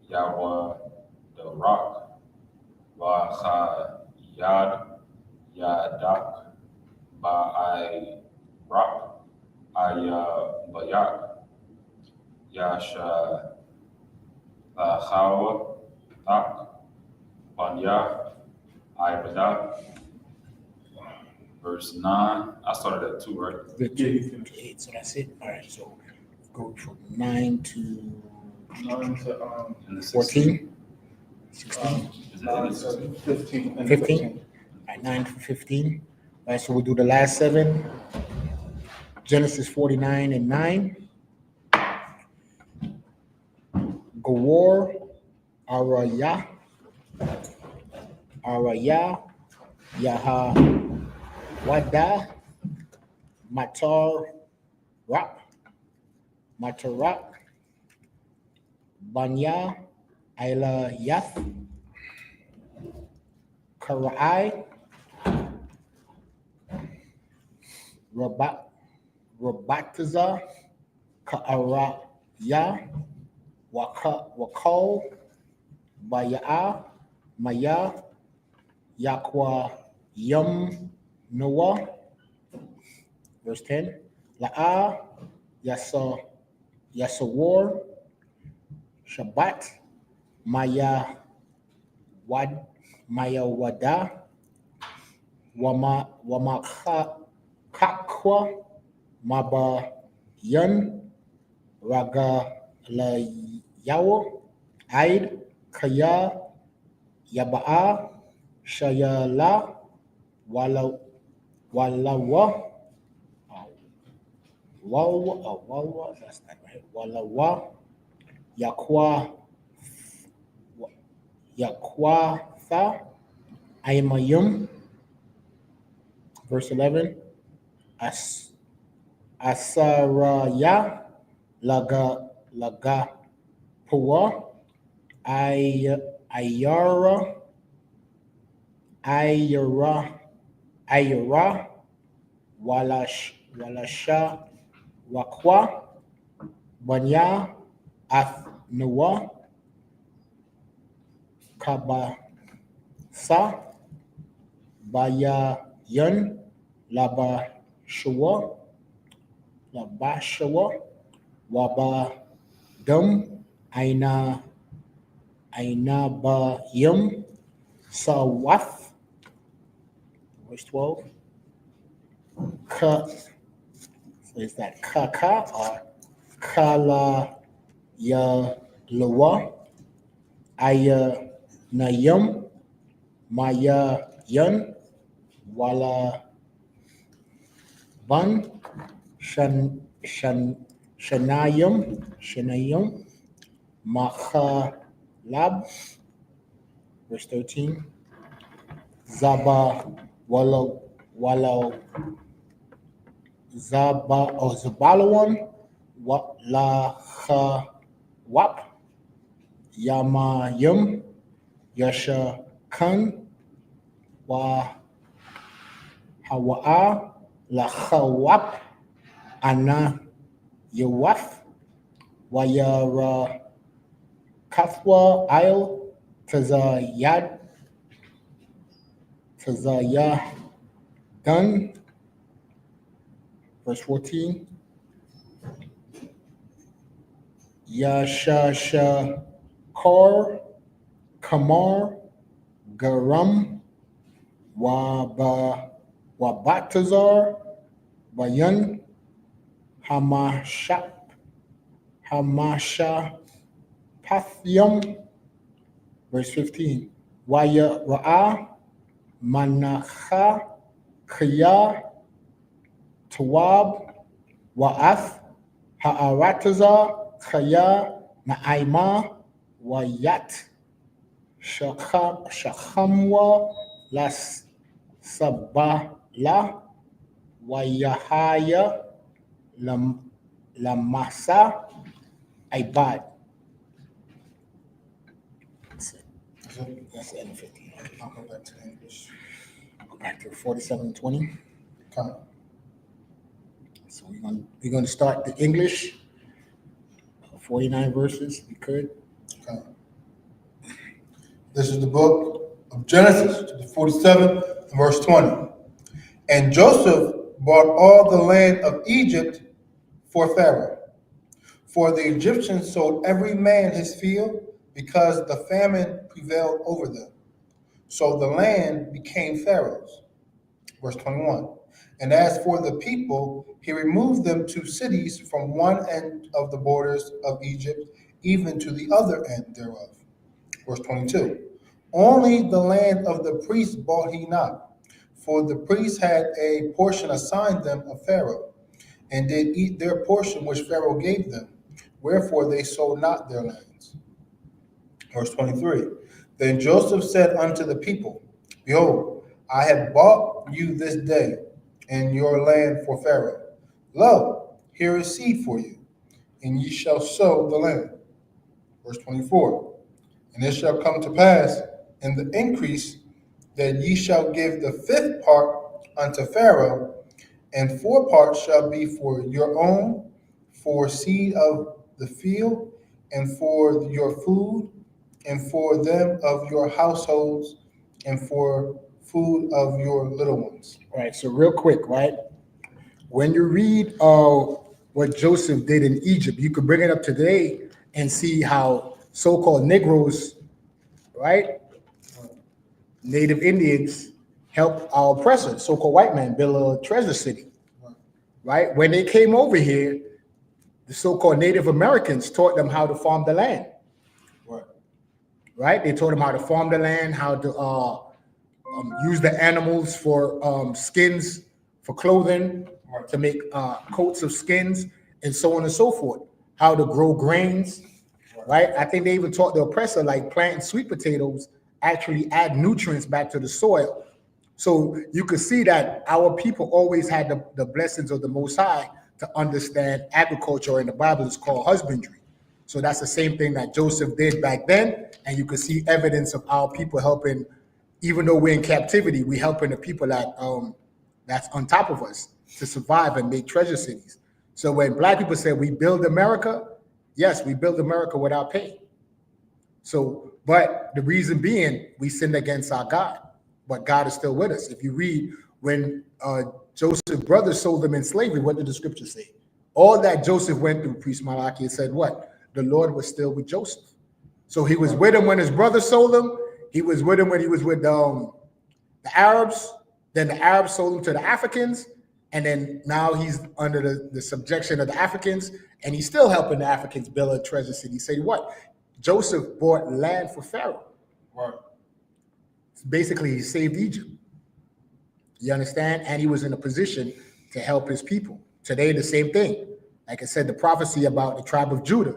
Yahweh the rock Wahayad Yadak Ba'ai Bayak Yasha Lahawa Tak Banya Ibada, verse 9. I started at 2, right? The 2 to 8, so that's it. All right, so go from 9 to 9 to 14, 16, 9 to 15. And 15. All right, 9 to 15. All right, so we'll do the last 7. Genesis 49:9. Gawar Arayah Yahawada Matarak Banya Ila Yath Karai Rabataza Ka'araya Wakal Maya Yakwa Yum Noah. Verse 10. La'a Yasawar Shabbat Maya Wada Wamakakwa Maba Yun Raga La Yawo Aid Kaya Yaba'a Shayala Walawa Walwa, that's not right. Walawa Yakwatha Aimayum. Verse 11. Asaraya Laga Pua Ayara Walasha Wakwa Banya Athnuwa Kabasa Bayan Labashua Waba Dum Aina Bayum Sawath. Verse 12. So is that Kaka or Kala Yaluwa Aya Nayum Maya Yun Wala Ban Shanayum Machalab. Verse 13. Zaba Wala Zabalawan Lahawap Yamayum Yashakan YAHAWAH Lahawap Ana Yawaf Wayara Kathwa Isle Tazayadan. Verse 14. Yashashakar Kamar Garam Wabatazar Bayan Hamasha Verse 15. Waya Ra'a Manacha Kaya Tawab Wa'ath Ha'arataza Kaya Na'aima Wayat Shachamwa Las Sabala Wayahaya Lamasa Ibad. That's the end of 15. I'll go back to the English. Go back to 47:20. Come. So we're gonna start the English. 49 verses, we could. Okay. This is the book of Genesis, chapter 47, verse 20. And Joseph bought all the land of Egypt for Pharaoh. For the Egyptians sold every man his field, because the famine prevailed over them. So the land became Pharaoh's. Verse 21. And as for the people, he removed them to cities from one end of the borders of Egypt, even to the other end thereof. Verse 22. Only the land of the priests bought he not, for the priests had a portion assigned them of Pharaoh, and did eat their portion which Pharaoh gave them, wherefore they sold not their lands. Verse 23. Then Joseph said unto the people, Behold, I have bought you this day in your land for Pharaoh. Lo, here is seed for you, and ye shall sow the land. Verse 24. And it shall come to pass in the increase that ye shall give the 5th part unto Pharaoh, and 4 parts shall be for your own, for seed of the field, and for your food, and for them of your households, and for food of your little ones. All right, so real quick, right? When you read what Joseph did in Egypt, you could bring it up today and see how so-called Negroes, right? Native Indians helped our oppressors, so-called white men, build a treasure city, right? When they came over here, the so-called Native Americans taught them how to farm the land, right? They taught them how to farm the land, how to use the animals for skins, for clothing, to make coats of skins, and so on and so forth. How to grow grains, right? I think they even taught the oppressor, like planting sweet potatoes actually add nutrients back to the soil. So you could see that our people always had the blessings of the Most High to understand agriculture, in the Bible is called husbandry. So that's the same thing that Joseph did back then, and you could see evidence of our people helping. Even though we're in captivity, we're helping the people that that's on top of us to survive and make treasure cities. So when Black people say we build America, yes, we build America without pay. So, but the reason being, we sinned against our God, but God is still with us. If you read when Joseph's brothers sold him in slavery, what did the scripture say? All that Joseph went through, Priest Malachi, said what? The Lord was still with Joseph. So he was with him when his brothers sold him. He was with him when he was with the Arabs. Then the Arabs sold him to the Africans. And then now he's under the subjection of the Africans. And he's still helping the Africans build a treasure city. He said what? Joseph bought land for Pharaoh. Right. Basically, he saved Egypt. You understand? And he was in a position to help his people. Today, the same thing. Like I said, the prophecy about the tribe of Judah,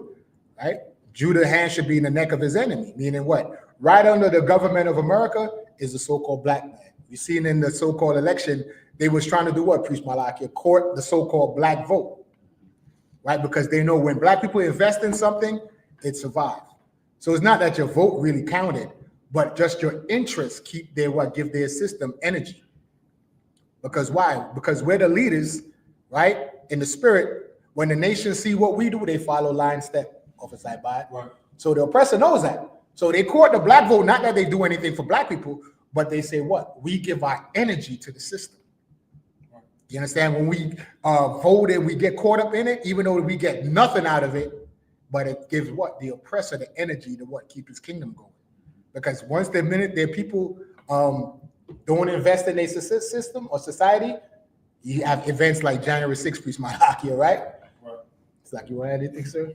right? Judah's hand should be in the neck of his enemy. Meaning what? Right under the government of America is the so-called black man. You seen in the so-called election, they was trying to do what, Priest Malachi? Court the so-called black vote, right? Because they know when Black people invest in something, it survives. So it's not that your vote really counted, but just your interests keep their give their system energy. Because why? Because we're the leaders, right? In the spirit, when the nations see what we do, they follow line step, Officer by. Right. So the oppressor knows that. So they court the black vote, not that they do anything for Black people, but they say what? We give our energy to the system. Right. You understand? When we vote and we get caught up in it, even though we get nothing out of it, but it gives what? The oppressor the energy to what? Keep his kingdom going. Because once the minute their people don't invest in their system or society, you have events like January 6th, Priest Malachi, right? Right. It's like, you want to add anything, sir?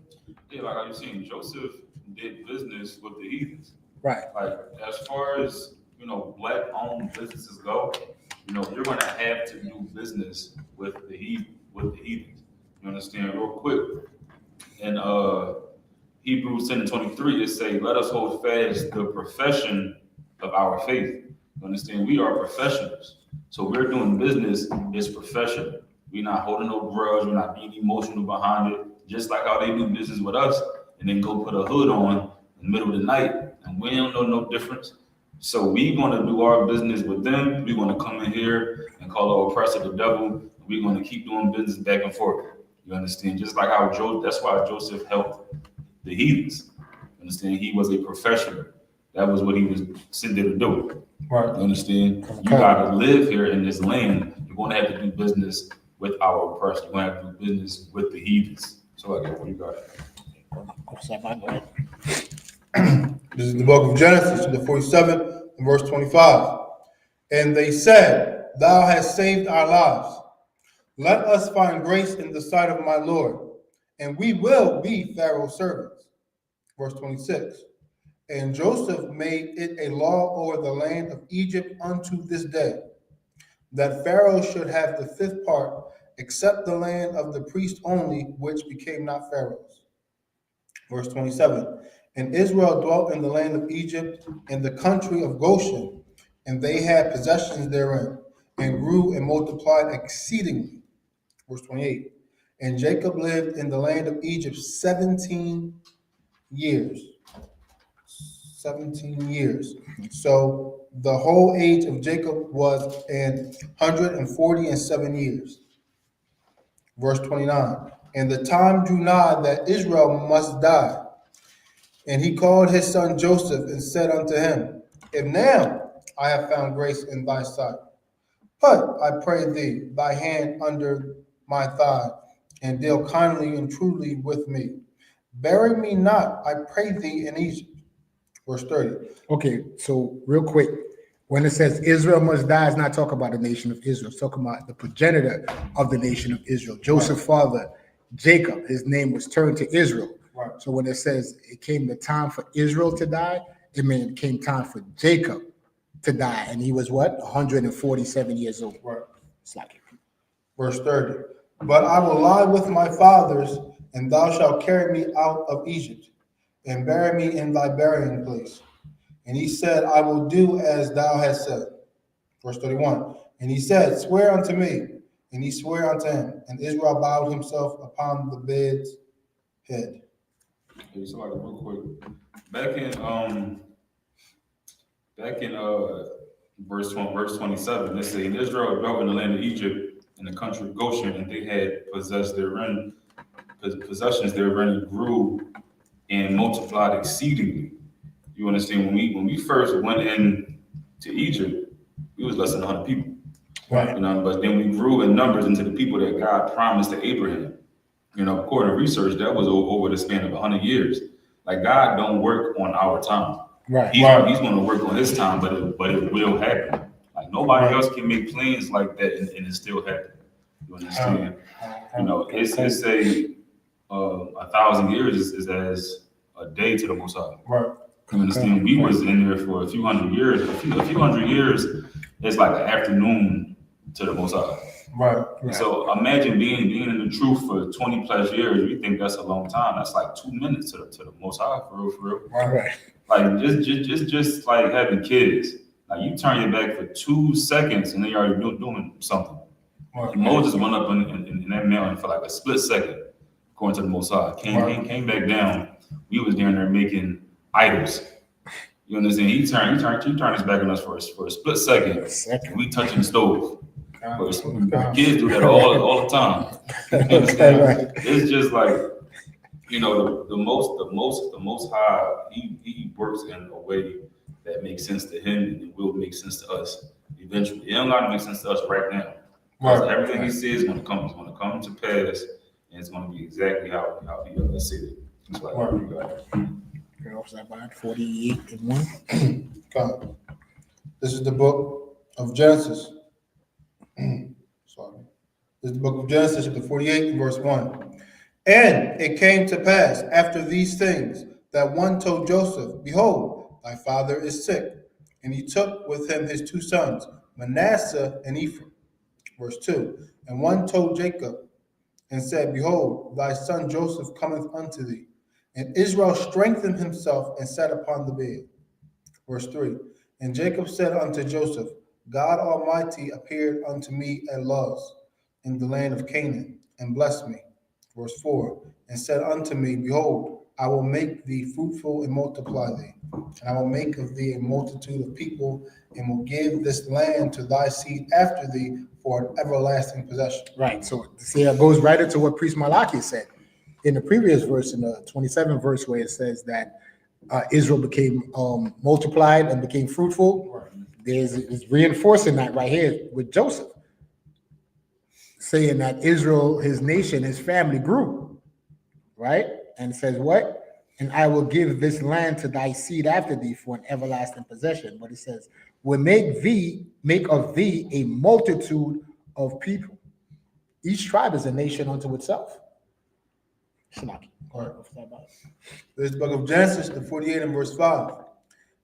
Yeah, like I was saying, Joseph did business with the heathens. Right. Like, as far as, Black-owned businesses go, you're going to have to do business with the heathens. You understand? Real quick. In Hebrews 10:23, it say, let us hold fast the profession of our faith. You understand? We are professionals. So we're doing business is professional. We're not holding no grudge. We're not being emotional behind it. Just like how they do business with us and then go put a hood on in the middle of the night and we don't know no difference. So we're going to do our business with them. We're going to come in here and call our oppressor the devil. We're going to keep doing business back and forth. You understand? Just like how that's why Joseph helped the heathens. You understand? He was a professional. That was what he was sent there to do. Right. You understand? Okay. You got to live here in this land. You're going to have to do business with our oppressor. You're going to have to do business with the heathens. So I get what you got. This is the book of Genesis, the 47th and verse 25. And they said, thou hast saved our lives. Let us find grace in the sight of my Lord, and we will be Pharaoh's servants. Verse 26. And Joseph made it a law over the land of Egypt unto this day, that Pharaoh should have the fifth part, except the land of the priest only, which became not Pharaoh's. Verse 27. And Israel dwelt in the land of Egypt, in the country of Goshen, and they had possessions therein, and grew and multiplied exceedingly. Verse 28. And Jacob lived in the land of Egypt 17 years. 17 years. So the whole age of Jacob was 147 years. Verse 29. And the time drew nigh that Israel must die. And he called his son Joseph and said unto him, if now I have found grace in thy sight. Put, I pray thee, thy hand under my thigh, and deal kindly and truly with me. Bury me not, I pray thee, in Egypt. Verse 30. Okay, so real quick, when it says Israel must die, it's not talking about the nation of Israel. It's talking about the progenitor of the nation of Israel. Joseph's father, Jacob, his name was turned to Israel. Right. So when it says it came the time for Israel to die, it meant it came time for Jacob to die. And he was what? 147 years old. Right. It's like, Verse 30. But I will lie with my fathers, and thou shalt carry me out of Egypt, and bury me in thy burying place. And he said, I will do as thou hast said. Verse 31. And he said, swear unto me. And he sware unto him. And Israel bowed himself upon the bed's head. Hey, somebody real quick. Back in verse 27, it says, and Israel dwelt in the land of Egypt, in the country of Goshen, and they had possessions therein grew and multiplied exceedingly. You understand, when we first went in to Egypt, it was less than 100 people. Right. You know, but then we grew in numbers into the people that God promised to Abraham. You know, according to research, that was over the span of 100 years. Like, God don't work on our time. right. He's going to work on his time, but it will happen. Like, nobody else can make plans like that and it still happen. You understand? You know, it's a 1,000 years is as a day to the Most High. Right. You understand? We was in there for a few hundred years. A few hundred years is like an afternoon to the Most High. Right. So imagine being in the truth for 20 plus years. We think that's a long time. That's like 2 minutes to the Most High, for real. Right. Like just like having kids. Like, you turn your back for 2 seconds and then you're already doing something. Right. And Moses went up in that mountain for like a split second, going to the Most High. Came back down. We was down there making idols. You understand? He turned his back on us for a split second. We touching the stove. Kids do that all the time. You understand? Right. It's just like, you know, the most high, he works in a way that makes sense to him and it will make sense to us eventually. It don't gotta make sense to us right now. Because everything he says is gonna come to pass, and it's gonna be exactly how he said it. That's why I agree with that. 48 and 1. Come. This is the book of Genesis. Sorry. This is the book of Genesis, chapter 48, verse 1. And it came to pass after these things that one told Joseph, behold, thy father is sick. And he took with him his 2 sons, Manasseh and Ephraim. Verse 2. And one told Jacob and said, behold, thy son Joseph cometh unto thee. And Israel strengthened himself and sat upon the bed. Verse 3. And Jacob said unto Joseph, God Almighty appeared unto me at Luz in the land of Canaan, and blessed me. Verse 4. And said unto me, behold, I will make thee fruitful and multiply thee, and I will make of thee a multitude of people, and will give this land to thy seed after thee for an everlasting possession. Right. So see, it goes right into what Priest Malachi said in the previous verse, in the 27th verse, where it says that Israel became multiplied and became fruitful. Right. It's reinforcing that right here with Joseph, saying that Israel, his nation, his family grew, right? And says what? And I will give this land to thy seed after thee for an everlasting possession. But it says, will make of thee a multitude of people. Each tribe is a nation unto itself. Right. This is the book of Genesis, the 48 and verse 5.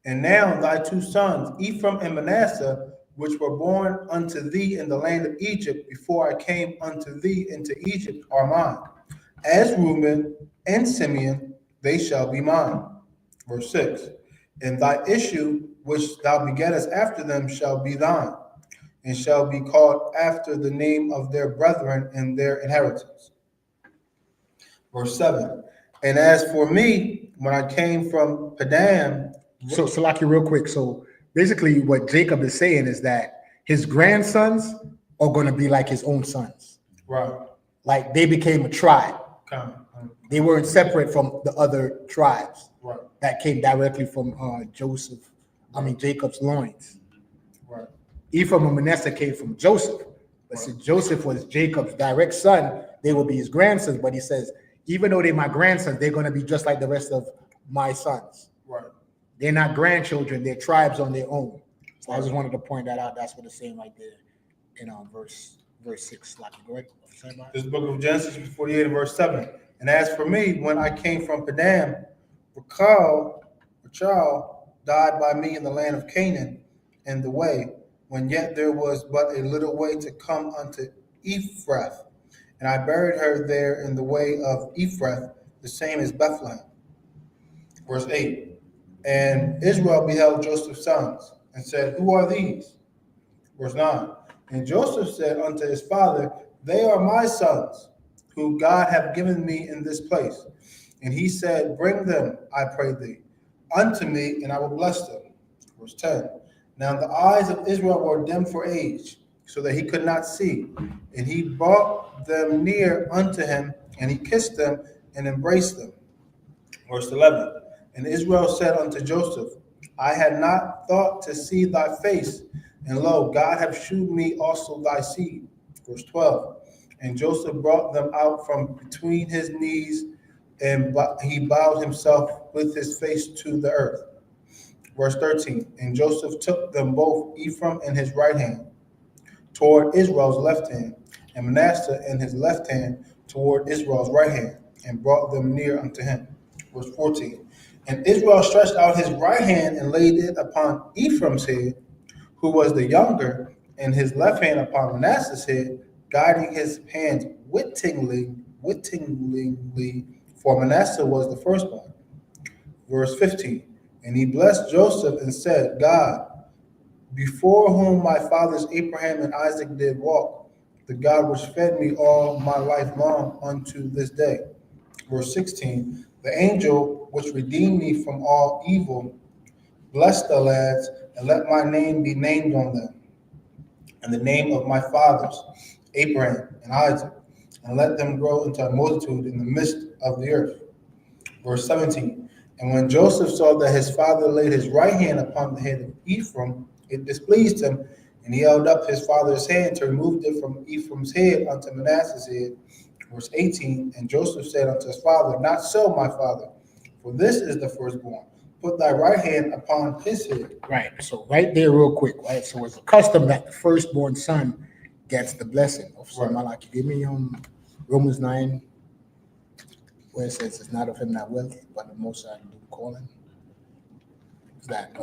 And now thy 2 sons, Ephraim and Manasseh, which were born unto thee in the land of Egypt before I came unto thee into Egypt, are mine. As Reuben and Simeon, they shall be mine. Verse 6. And thy issue, which thou begettest after them, shall be thine, and shall be called after the name of their brethren in their inheritance. Verse 7. And as for me, when I came from Padan. So like you real quick. So basically what Jacob is saying is that his grandsons are going to be like his own sons. Right. Like they became a tribe. They weren't separate from the other tribes. Right. That came directly from Jacob's loins. Ephraim and Manasseh came from Joseph. But since Joseph was Jacob's direct son, they will be his grandsons. But he says, even though they're my grandsons, they're going to be just like the rest of my sons. Right. They're not grandchildren, they're tribes on their own. So I just wanted to point that out. That's what it's saying right there in verse 6. Like, go ahead. This book of Genesis 48 and verse 7. And as for me, when I came from Padam, Rachel died by me in the land of Canaan in the way, when yet there was but a little way to come unto Ephrath. And I buried her there in the way of Ephrath, the same as Bethlehem. Verse 8. And Israel beheld Joseph's sons, and said, Who are these? Verse 9. And Joseph said unto his father, They are my sons, who God hath given me in this place. And he said, Bring them, I pray thee, unto me, and I will bless them. Verse 10. Now the eyes of Israel were dim for age, so that he could not see. And he brought them near unto him, and he kissed them and embraced them. Verse 11. And Israel said unto Joseph, I had not thought to see thy face, and lo, God hath shewed me also thy seed. Verse 12. And Joseph brought them out from between his knees, and he bowed himself with his face to the earth. Verse 13. And Joseph took them both, Ephraim in his right hand, toward Israel's left hand, and Manasseh in his left hand toward Israel's right hand, and brought them near unto him. Verse 14. And Israel stretched out his right hand and laid it upon Ephraim's head, who was the younger, and his left hand upon Manasseh's head, guiding his hands wittingly, for Manasseh was the firstborn. Verse 15. And he blessed Joseph and said, God, before whom my fathers Abraham and Isaac did walk, the God which fed me all my life long unto this day. Verse 16. The angel which redeemed me from all evil, bless the lads, and let my name be named on them, and the name of my fathers, Abraham and Isaac, and let them grow into a multitude in the midst of the earth. Verse 17. And when Joseph saw that his father laid his right hand upon the head of Ephraim, it displeased him, and he held up his father's hand to remove it from Ephraim's head unto Manasseh's head. Verse 18. And Joseph said unto his father, Not so, my father, for this is the firstborn. Put thy right hand upon his head. Right. So right there, real quick, right? So it's a custom that the firstborn son gets the blessing. Officer Malaki, give me Romans 9, where it says it's not of him that willeth, but the Most High do calling. Is that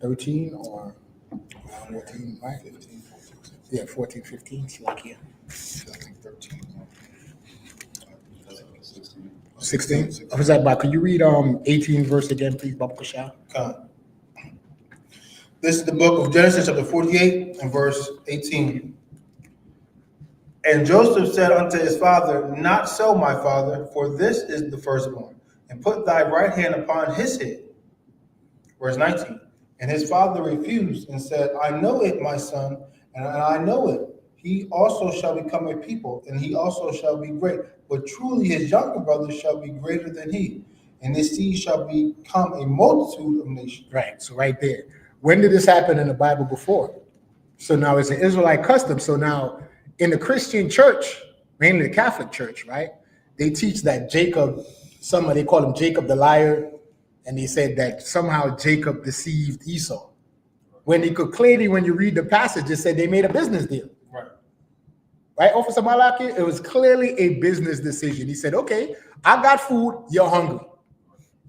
13 or 14, right? 15, 14. Yeah, 14, 15, Slakia. 13. 16. What is that about? Could you read 18 verse again, please, Baba Kashal? This is the book of Genesis, chapter 48, and verse 18. And Joseph said unto his father, Not so, my father, for this is the firstborn, and put thy right hand upon his head. Verse 19. And his father refused and said, I know it, my son, and I know it. He also shall become a people, and he also shall be great. But truly his younger brother shall be greater than he, and his seed shall become a multitude of nations. Right. So right there. When did this happen in the Bible before? So now it's an Israelite custom. So now in the Christian church, mainly the Catholic church, right? They teach that Jacob, they call him Jacob the liar, and they said that somehow Jacob deceived Esau. When he could clearly, when you read the passage, it said they made a business deal. Right, Officer Malaki? It was clearly a business decision. He said, okay, I got food, you're hungry.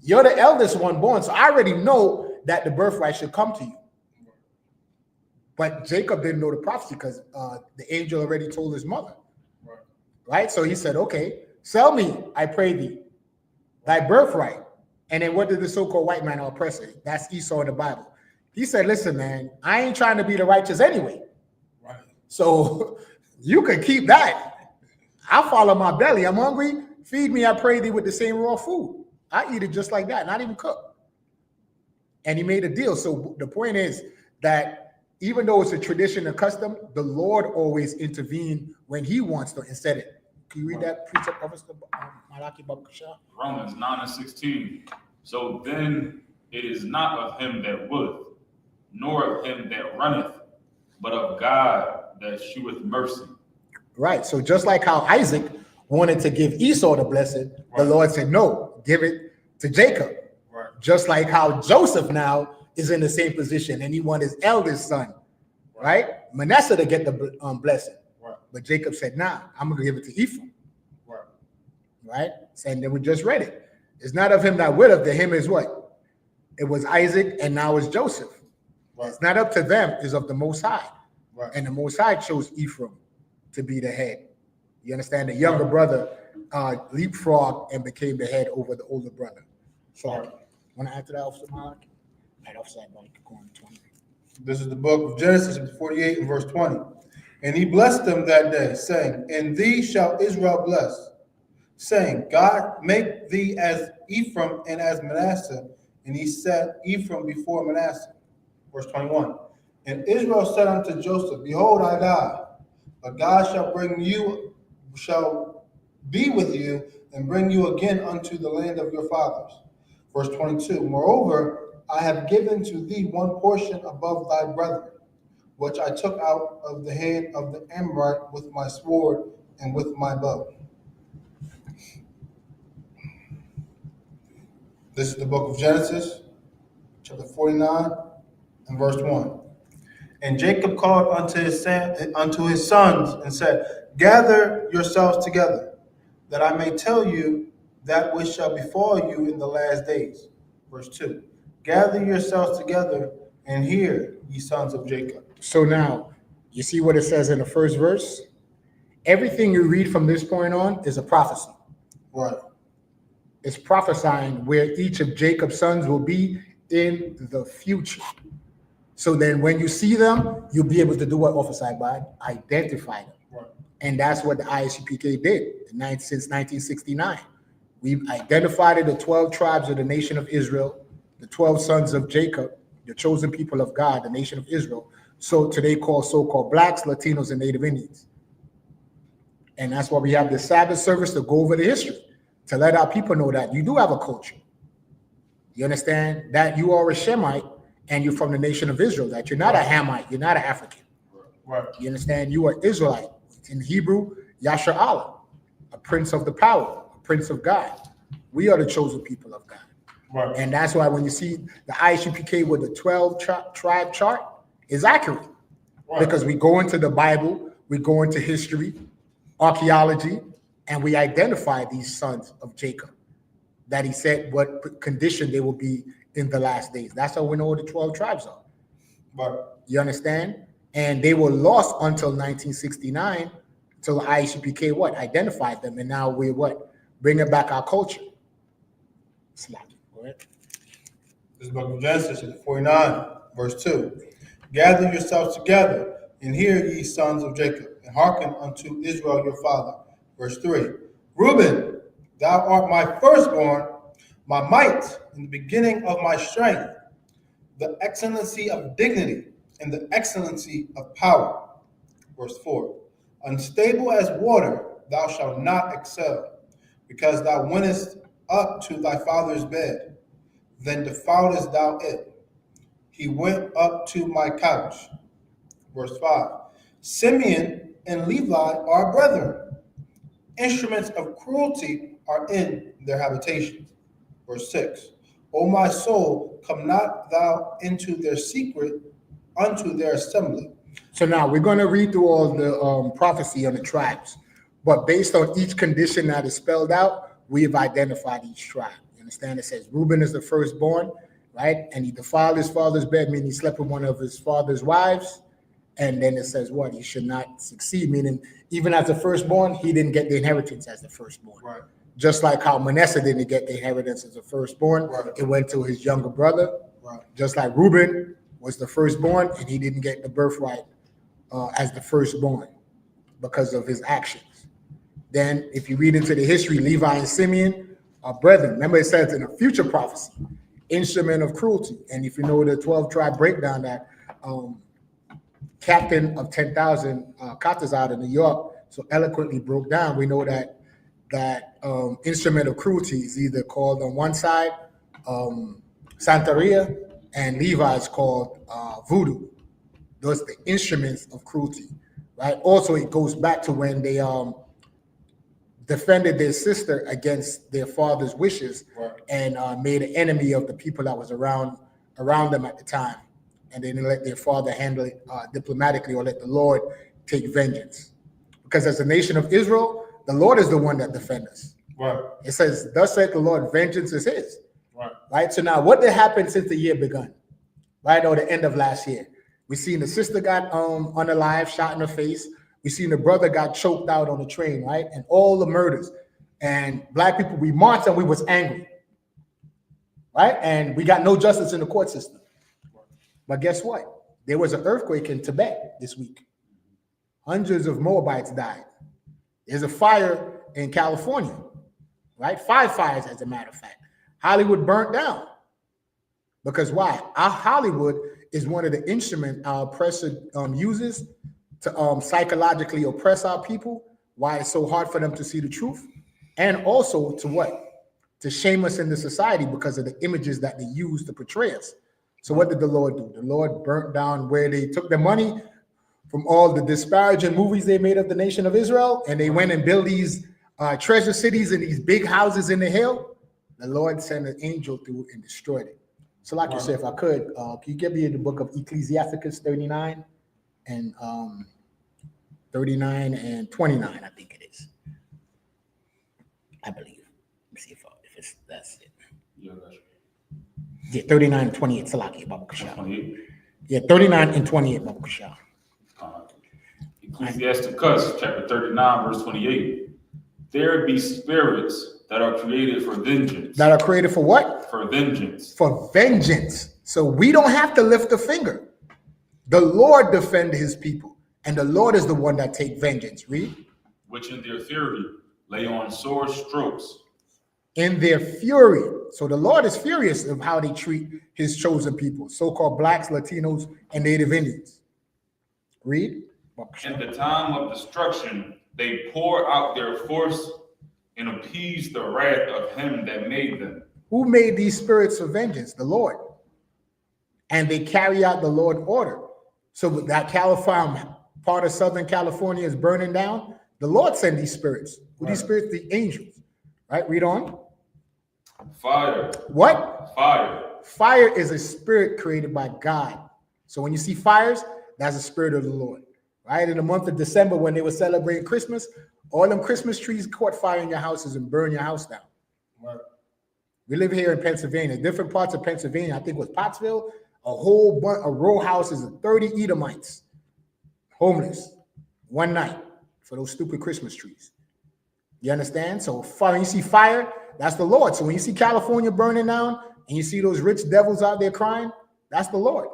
You're the eldest one born, so I already know that the birthright should come to you. But Jacob didn't know the prophecy because the angel already told his mother. Right? So he said, okay, sell me, I pray thee, thy birthright. And then what did the so-called white man or oppressor? That's Esau in the Bible. He said, listen, man, I ain't trying to be the righteous anyway. Right. So you can keep that. I'll follow my belly. I'm hungry. Feed me, I pray thee, with the same raw food. I eat it just like that, not even cook. And he made a deal. So the point is that even though it's a tradition and custom, the Lord always intervened when he wants to instead it. Can you read that precept, Officer Malaki Baba Kashal? Romans 9 and 16. So then it is not of him that willeth, nor of him that runneth, but of God that sheweth mercy. Right. So just like how Isaac wanted to give Esau the blessing, the Lord said, no, give it to Jacob. Right. Just like how Joseph now is in the same position and he wanted his eldest son, right? Manasseh to get the blessing. Right. But Jacob said, nah, I'm going to give it to Ephraim. Right. Right? And then we just read it. It's not of him that willeth, to him is what? It was Isaac and now it's Joseph. Right. It's not up to them, it's of the Most High. Right. And the Most High chose Ephraim to be the head. You understand? The younger brother leapfrogged and became the head over the older brother. So, want to add to that, Officer Malik? Right, Officer Malik, go on 20. This is the book of Genesis, 48 and verse 20. And he blessed them that day, saying, in thee shall Israel bless, saying, God make thee as Ephraim and as Manasseh. And he set Ephraim before Manasseh. Verse 21. And Israel said unto Joseph, behold, I die, but God shall be with you and bring you again unto the land of your fathers. Verse 22. Moreover, I have given to thee one portion above thy brethren, which I took out of the hand of the Amorite with my sword and with my bow. This is the book of Genesis, chapter 49 and verse 1. And Jacob called unto his sons and said, gather yourselves together, that I may tell you that which shall befall you in the last days. Verse 2. Gather yourselves together and hear, ye sons of Jacob. So now, you see what it says in the first verse? Everything you read from this point on is a prophecy. Right. It's prophesying where each of Jacob's sons will be in the future. So then when you see them, you'll be able to do what, Officer Ibad? Identify them. Right. And that's what the I.S.U.P.K did since 1969. We've identified the 12 tribes of the nation of Israel, the 12 sons of Jacob, the chosen people of God, the nation of Israel. So today called so-called blacks, Latinos, and Native Indians. And that's why we have the Sabbath service to go over the history, to let our people know that you do have a culture. You understand? That you are a Shemite and you're from the nation of Israel, that you're not a Hamite, you're not an African. Right. You understand? You are Israelite. In Hebrew, Yashuah, a prince of the power, a prince of God. We are the chosen people of God. Right. And that's why when you see the I.S.U.P.K with the 12 tribe chart, is accurate. Right. Because we go into the Bible, we go into history, archaeology, and we identify these sons of Jacob, that he said what condition they will be in the last days. That's how we know what the 12 tribes are. Right. You understand? And they were lost until 1969, until the I.S.U.P.K what? Identified them. And now we're what? Bringing back our culture. Go ahead. This is the book of Genesis, chapter 49, verse 2. Gather yourselves together and hear, ye sons of Jacob, and hearken unto Israel your father. Verse 3. Reuben, thou art my firstborn, my might, in the beginning of my strength, the excellency of dignity, and the excellency of power. Verse 4. Unstable as water, thou shalt not excel, because thou wentest up to thy father's bed, then defilest thou it. He went up to my couch. Verse 5. Simeon and Levi are brethren. Instruments of cruelty are in their habitations. Verse 6. O my soul, come not thou into their secret, unto their assembly. So now we're going to read through all the prophecy on the tribes. But based on each condition that is spelled out, we have identified each tribe. You understand? It says Reuben is the firstborn, right? And he defiled his father's bed, meaning he slept with one of his father's wives. And then it says what? He should not succeed, meaning even as the firstborn, he didn't get the inheritance as the firstborn. Right. Just like how Manasseh didn't get the inheritance as a firstborn. Right. It went to his younger brother. Right. Just like Reuben was the firstborn, and he didn't get the birthright as the firstborn because of his actions. Then if you read into the history, Levi and Simeon are brethren. Remember, it says in a future prophecy, instrument of cruelty. And if you know the 12 tribe breakdown, that captain of 10,000 Katas out of New York so eloquently broke down, we know that instrument of cruelty is either called on one side Santeria and Levi is called voodoo. Those are the instruments of cruelty, right? Also, it goes back to when they defended their sister against their father's wishes, and made an enemy of the people that was around them at the time, and they didn't let their father handle it diplomatically, or let the Lord take vengeance. Because as the nation of Israel, the Lord is the one that defends us. Right. It says, "Thus saith the Lord, vengeance is His." Right. Right. So now, what did happen since the year begun? Right, or the end of last year, we seen the sister got unalive, shot in the face. We seen the brother got choked out on the train, right, and all the murders. And black people, we marched and we was angry, right, and we got no justice in the court system. But guess what? There was an earthquake in Tibet this week. Hundreds of Moabites died. There's a fire in California, right? 5 fires, as a matter of fact. Hollywood burnt down. Because why? Our Hollywood is one of the instruments our oppressor uses to psychologically oppress our people. Why it's so hard for them to see the truth, and also to what? To shame us in the society because of the images that they use to portray us. So what did the Lord do? The Lord burnt down where they took the money from all the disparaging movies they made of the nation of Israel, and they went and built these treasure cities and these big houses in the hill. The Lord sent an angel through and destroyed it. So like you said, if I could, can you give me the book of Ecclesiasticus 39 and 39 and 29, I think it is. I believe. Let me see if it's that's it. Yeah, that's Yeah, 39 and 28, Salaki, Baba Kasha. 28. Yeah, 39 and 28, Baba Kasha. Ecclesiasticus chapter 39, verse 28. There be spirits that are created for vengeance. That are created for what? For vengeance. For vengeance. So we don't have to lift a finger. The Lord defend His people, and the Lord is the one that take vengeance. Read. Which in their fury lay on sore strokes. In their fury. So the Lord is furious of how they treat His chosen people, so-called blacks, Latinos, and Native Indians. Read. In the time of destruction, they pour out their force and appease the wrath of Him that made them. Who made these spirits of vengeance? The Lord. And they carry out the Lord's order. So that California, part of Southern California is burning down. The Lord sent these spirits. Who these spirits? The angels. Right? Read on. Fire. What? Fire. Fire is a spirit created by God. So when you see fires, that's the spirit of the Lord. Right? In the month of December, when they were celebrating Christmas, all them Christmas trees caught fire in your houses and burn your house down. Right. We live here in Pennsylvania. Different parts of Pennsylvania, I think it was Pottsville, a whole bunch of row houses of 30 Edomites, homeless, one night for those stupid Christmas trees. You understand? So fire, you see fire, that's the Lord. So when you see California burning down and you see those rich devils out there crying, that's the Lord.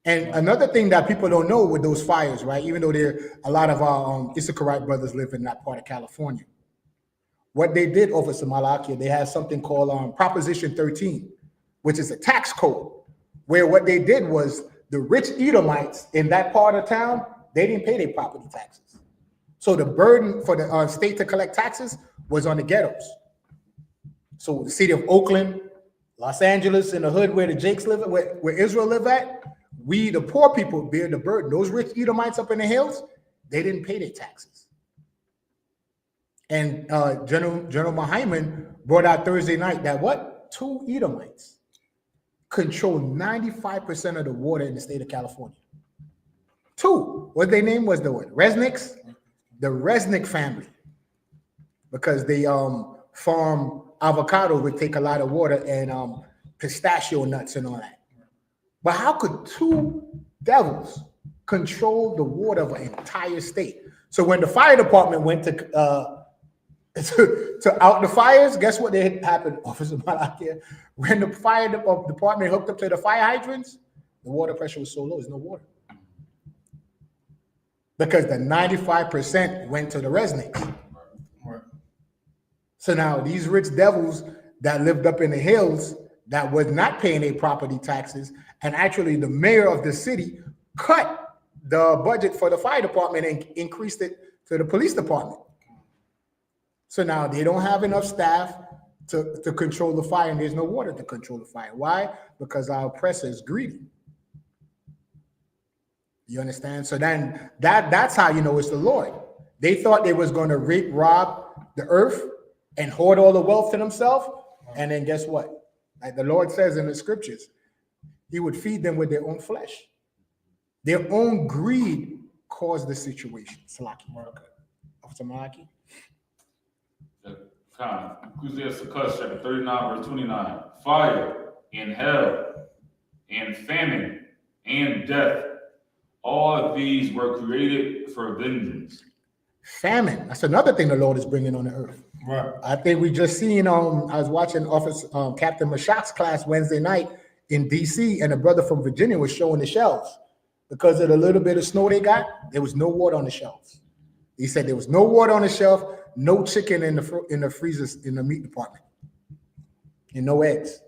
And another thing that people don't know with those fires, right? Even though there a lot of our SICARII brothers live in that part of California. What they did over Malakia, they had something called Proposition 13, which is a tax code, where what they did was the rich Edomites in that part of town, they didn't pay their property taxes. So the burden for the state to collect taxes was on the ghettos. So the city of Oakland, Los Angeles, in the hood where the Jakes live, where Israel live at, we, the poor people, bear the burden. Those rich Edomites up in the hills, they didn't pay their taxes. And General Mahayman brought out Thursday night that what? 2 Edomites control 95% of the water in the state of California. 2. What their name was, the what? Resnicks? The Resnick family. Because they farm avocado, would take a lot of water, and pistachio nuts and all that. But how could 2 devils control the water of an entire state? So when the fire department went to out the fires, guess what happened, Officer Malakia? When the fire department hooked up to the fire hydrants, the water pressure was so low, there's no water. Because the 95% went to the Resnicks. Right. So now these rich devils that lived up in the hills that was not paying their property taxes, and actually the mayor of the city cut the budget for the fire department and increased it to the police department. So now they don't have enough staff to control the fire, and there's no water to control the fire. Why? Because our oppressor is greedy. You understand? So then that's how you know it's the Lord. They thought they was going to rape, rob the earth and hoard all the wealth to themselves. And then guess what? Like the Lord says in the scriptures, he would feed them with their own flesh. Their own greed caused the situation. Salaki. Officer Malaki. Ecclesiastes chapter 39, verse 29. Fire and hell and famine and death, all of these were created for vengeance. Famine. That's another thing the Lord is bringing on the earth. Right. I think we just seen. I was watching Captain Mashiach's class Wednesday night in D.C. and a brother from Virginia was showing the shelves because of the little bit of snow they got. There was no water on the shelves. He said there was no water on the shelf, no chicken in the freezers in the meat department, and no eggs.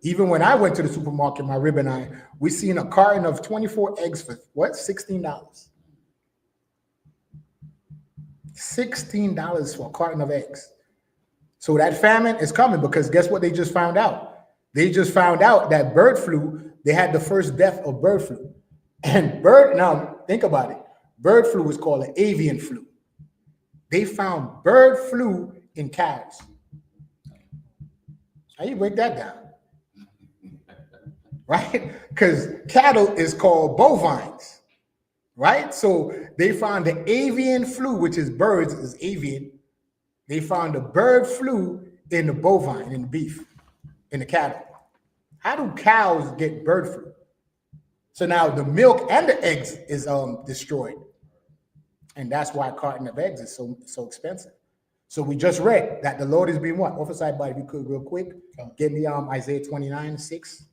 Even when I went to the supermarket, my rib and I, we seen a carton of 24 eggs for what? $16. $16 for a carton of eggs. So that famine is coming because guess what they just found out? They just found out that bird flu, they had the first death of bird flu. And now think about it. Bird flu is called an avian flu. They found bird flu in cows. How you break that down? Right? Because cattle is called bovines. Right? So they found the avian flu, which is birds, is avian. They found the bird flu in the bovine, in the beef, in the cattle. How do cows get bird flu? So now the milk and the eggs is destroyed. And that's why a carton of eggs is so expensive. So we just read that the Lord is being what? Officer I.B.O.W, if you could real quick. Give me Isaiah 29:6.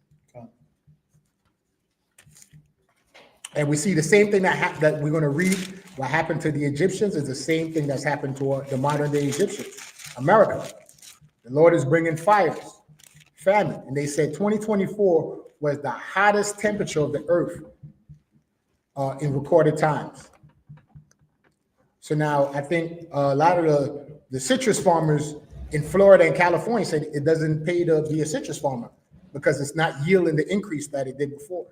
And we see the same thing that we're going to read. What happened to the Egyptians is the same thing that's happened to the modern day Egyptians, America. The Lord is bringing fires, famine. And they said 2024 was the hottest temperature of the earth in recorded times. So now I think a lot of the citrus farmers in Florida and California said it doesn't pay to be a citrus farmer because it's not yielding the increase that it did before.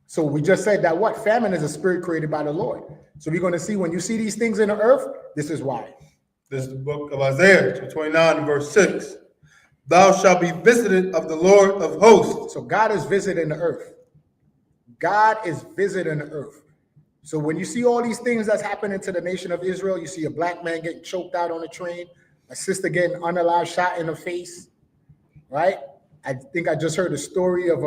So we just said that what? Famine is a spirit created by the Lord. So we're going to see when you see these things in the earth, this is why. This is the book of Isaiah, 29, verse 6. Thou shalt be visited of the Lord of hosts. So God is visiting the earth. God is visiting the earth. So when you see all these things that's happening to the nation of Israel, you see a black man getting choked out on a train, a sister getting unalive shot in the face, right? I think I just heard a story of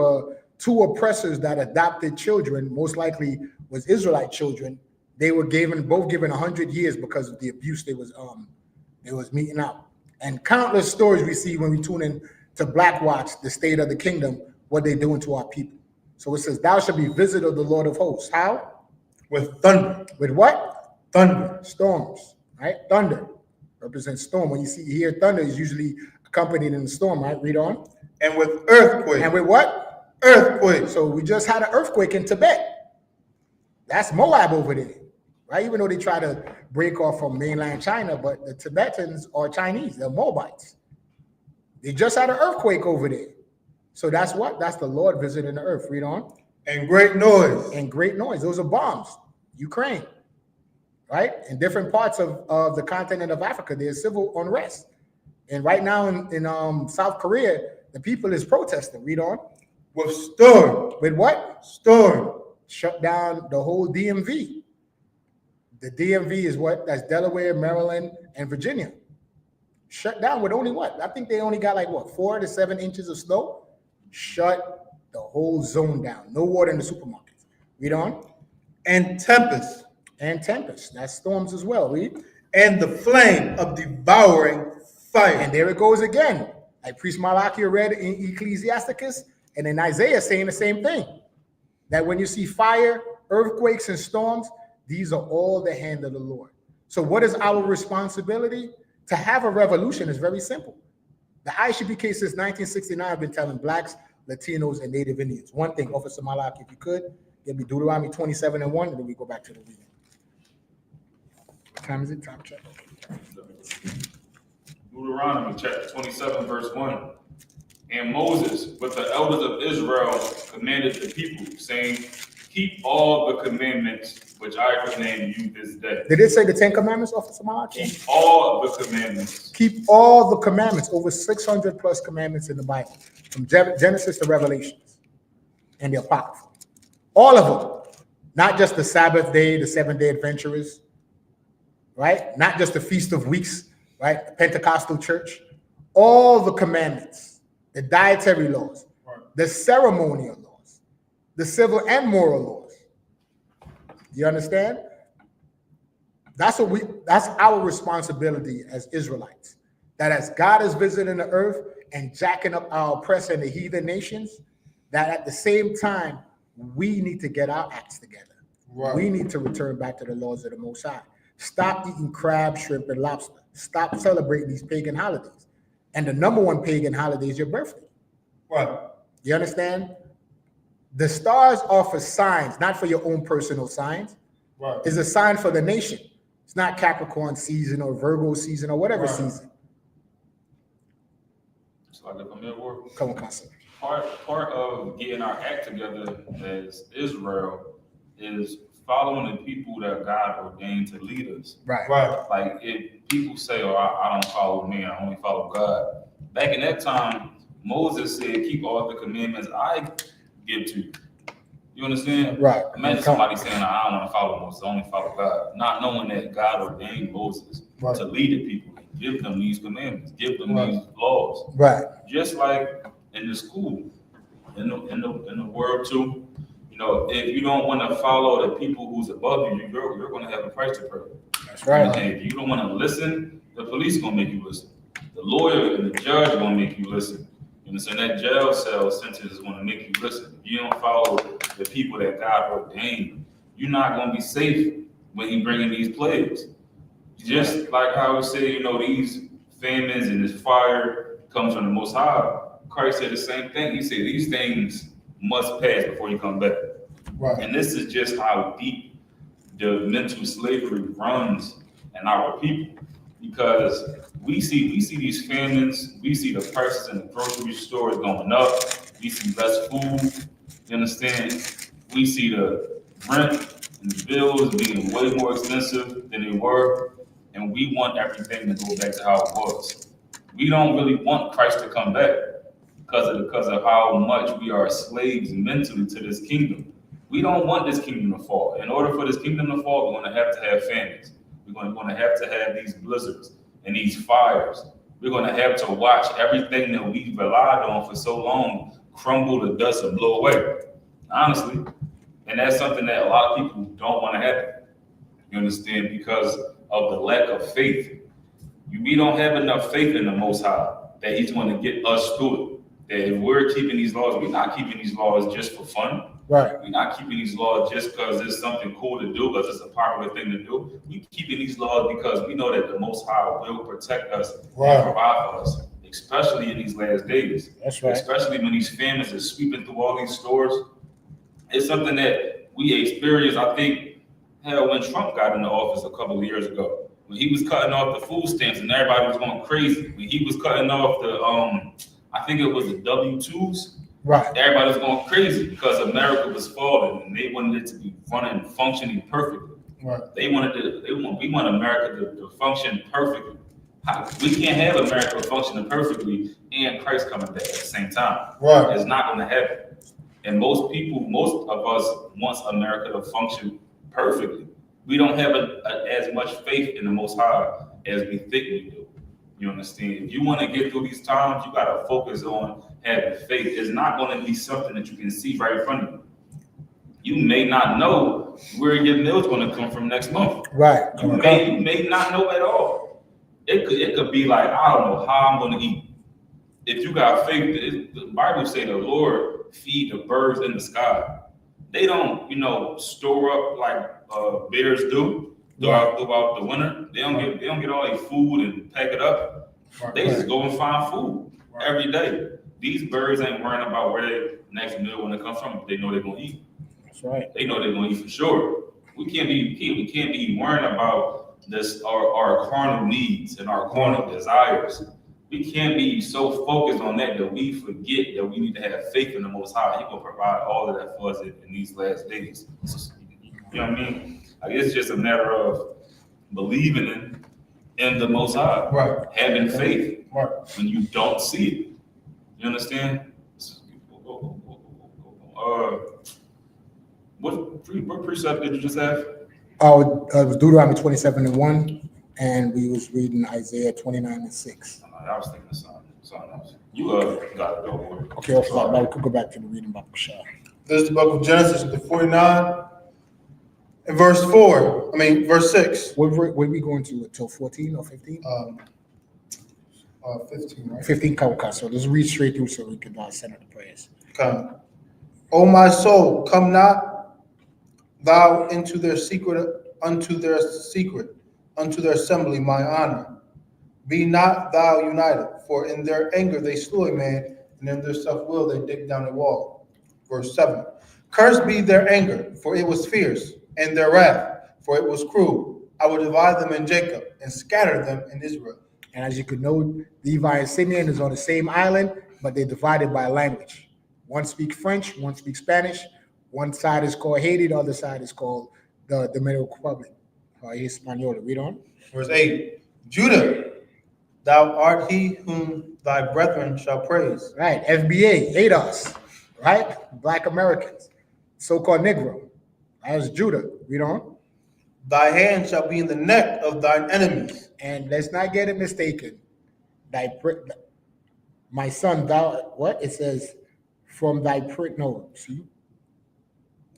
two oppressors that adopted children, most likely was Israelite children. They were both given 100 years because of the abuse they was meting out. And countless stories we see when we tune in to Black Watch, the state of the kingdom, what they're doing to our people. So it says, thou shalt be visited of the Lord of hosts. How? With thunder. With what? Thunder. Storms, right? Thunder represents storm. When you hear thunder, is usually accompanied in the storm, right? Read on. And with earthquake. And with what? Earthquake. So we just had an earthquake in Tibet. That's Moab over there, right? Even though they try to break off from mainland China, but the Tibetans are Chinese. They're Moabites. They just had an earthquake over there. So that's what? That's the Lord visiting the earth. Read on. And great noise. And great noise. Those are bombs. Ukraine, right? In different parts of the continent of Africa, there's civil unrest. And right now in South Korea, the people is protesting. Read on. With storm. With what? Storm. Shut down the whole DMV. The DMV is what? That's Delaware, Maryland, and Virginia. Shut down with only what? I think they only got like what? 4 to 7 inches of snow. Shut the whole zone down. No water in the supermarkets. Read on. And tempest. And tempest. That's storms as well. Read. And the flame of devouring fire. And there it goes again. Like Priest Malachi read in Ecclesiasticus, and then Isaiah saying the same thing. That when you see fire, earthquakes, and storms, these are all the hand of the Lord. So what is our responsibility? To have a revolution is very simple. The I.S.U.P.K since 1969 have been telling blacks, Latinos, and Native Indians. One thing, Officer Malak, if you could, give me Deuteronomy 27:1, and then we go back to the reading. What time is it? Time check. Deuteronomy chapter 27, verse 1. And Moses, with the elders of Israel, commanded the people, saying, keep all the commandments which I command you this day. Did it say the 10 Commandments, Officer Malachi? Keep all the commandments. Keep all the commandments, over 600 plus commandments in the Bible, from Genesis to Revelations, and the Apocrypha. All of them, not just the Sabbath day, the 7-day adventurers, right? Not just the Feast of Weeks, right? The Pentecostal church. All the commandments, the dietary laws, the ceremonial laws, the civil and moral laws. You understand? That's our responsibility as Israelites. That as God is visiting the earth and jacking up our oppressor in the heathen nations, that at the same time, we need to get our acts together. Right. We need to return back to the laws of the Most High. Stop eating crab, shrimp, and lobster. Stop celebrating these pagan holidays. And the number one pagan holiday is your birthday. Right. You understand? The stars are for signs, not for your own personal signs. Right. It's a sign for the nation. It's not Capricorn season or Virgo season or whatever season. So I come in work. Come on, Pastor. Part of getting our act together as Israel is following the people that God ordained to lead us. Right. Like if people say, "Oh, I don't follow me, I only follow God." Back in that time, Moses said, "Keep all the commandments I give to you." You understand? Right. Imagine somebody saying, "I don't want to follow Moses, I only follow God," not knowing that God ordained Moses to lead the people, give them these commandments, give them these laws. Right. Just like in the school, in the world too. You know, if you don't want to follow the people who's above you, you're going to have a price to pay. That's right. And if you don't want to listen, the police going to make you listen. The lawyer and the judge are going to make you listen. And so that jail cell sentence is going to make you listen. If you don't follow the people that God ordained, you're not going to be safe when He bringing these plagues. Just like how we say, you know, these famines and this fire comes from the Most High. Christ said the same thing. He said these things must pass before you come back. Right. And this is just how deep the mental slavery runs in our people, because we see these famines, we see the prices in the grocery stores going up, we see less food, you understand? We see the rent and the bills being way more expensive than they were, and we want everything to go back to how it was. We don't really want Christ to come back because of how much we are slaves mentally to this kingdom. We don't want this kingdom to fall. In order for this kingdom to fall, we're going to have famines. We're going to have these blizzards and these fires. We're going to have to watch everything that we relied on for so long crumble to dust and blow away. Honestly. And that's something that a lot of people don't want to happen. You understand? Because of the lack of faith. We don't have enough faith in the Most High that He's going to get us through it. That if we're keeping these laws, we're not keeping these laws just for fun. Right. We're not keeping these laws just because it's something cool to do, because it's a popular thing to do. We're keeping these laws because we know that the Most High will protect us and provide for us, especially in these last days. That's right. Especially when these famines are sweeping through all these stores. It's something that we experienced, I think, when Trump got into office a couple of years ago. When he was cutting off the food stamps and everybody was going crazy. When he was cutting off the, I think it was the W-2s. Right. Everybody was going crazy because America was falling and they wanted it to be running and functioning perfectly. Right. We want America to function perfectly. We can't have America functioning perfectly and Christ coming back at the same time. Right. It's not going to happen. And most of us wants America to function perfectly. We don't have as much faith in the Most High as we think we do. You understand? If you want to get through these times, you got to focus on having faith. It's not going to be something that you can see right in front of you. You may not know where your meal's going to come from next month. Right. You may not know at all. It could be like, I don't know how I'm going to eat. If you got faith, the Bible say the Lord feed the birds in the sky. They don't, store up like bears do throughout the winter. They don't get all their food and pack it up. They just go and find food every day. These birds ain't worrying about where their next meal when it comes from. They know they're gonna eat. That's right. They know they're gonna eat for sure. We can't be worrying about our carnal needs and our carnal desires. We can't be so focused on that we forget that we need to have faith in the Most High. He will provide all of that for us in these last days. So, you know what I mean? Like, it's just a matter of believing in the Most High, Right. having faith Right. when you don't see it. You understand? What precept did you just have? Oh, it was Deuteronomy 27:1, and we was reading Isaiah 29:6. I was thinking of something else. You got it, don't worry. Okay, also, we could go back to the reading about Shah. This is the book of Genesis, the 49, and verse 6. What were we going to until 14 or 15? 15, right? 15 cover. So let's read straight through so we can send out the prayers. Come. O my soul, come not thou into their secret, unto their assembly, my honor. Be not thou united, for in their anger they slew a man, and in their self-will they dig down a wall. Verse 7. Cursed be their anger, for it was fierce, and their wrath, for it was cruel. I will divide them in Jacob, and scatter them in Israel. And as you could know, Levi and Simeon is on the same island, but they're divided by language. One speaks French, one speaks Spanish. One side is called Haiti, the other side is called the Dominican Republic. Hispaniola. Read on. Verse 8. Judah, thou art he whom thy brethren shall praise. Right, FBA, ADOS, right? Black Americans, so-called Negro. That was Judah. Read on. Thy hand shall be in the neck of thine enemies. And let's not get it mistaken. My son, thou, what? It says, from thy no, see?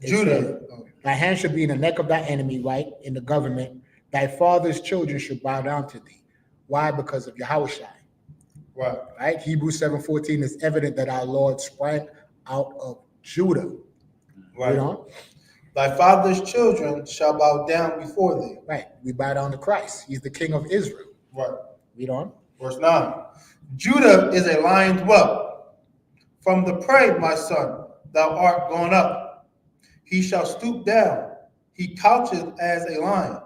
Judah. Says, thy hand should be in the neck of thy enemy, right? In the government. Thy father's children should bow down to thee. Why? Because of YAHUSHUA. Right? Hebrews 7:14 is evident that our Lord sprang out of Judah. Right. Read on. Thy father's children shall bow down before thee. Right. We bow down to Christ. He's the King of Israel. Right. Read on. Verse 9. Judah is a lion's whelp. From the prey, my son, thou art gone up. He shall stoop down. He coucheth as a lion.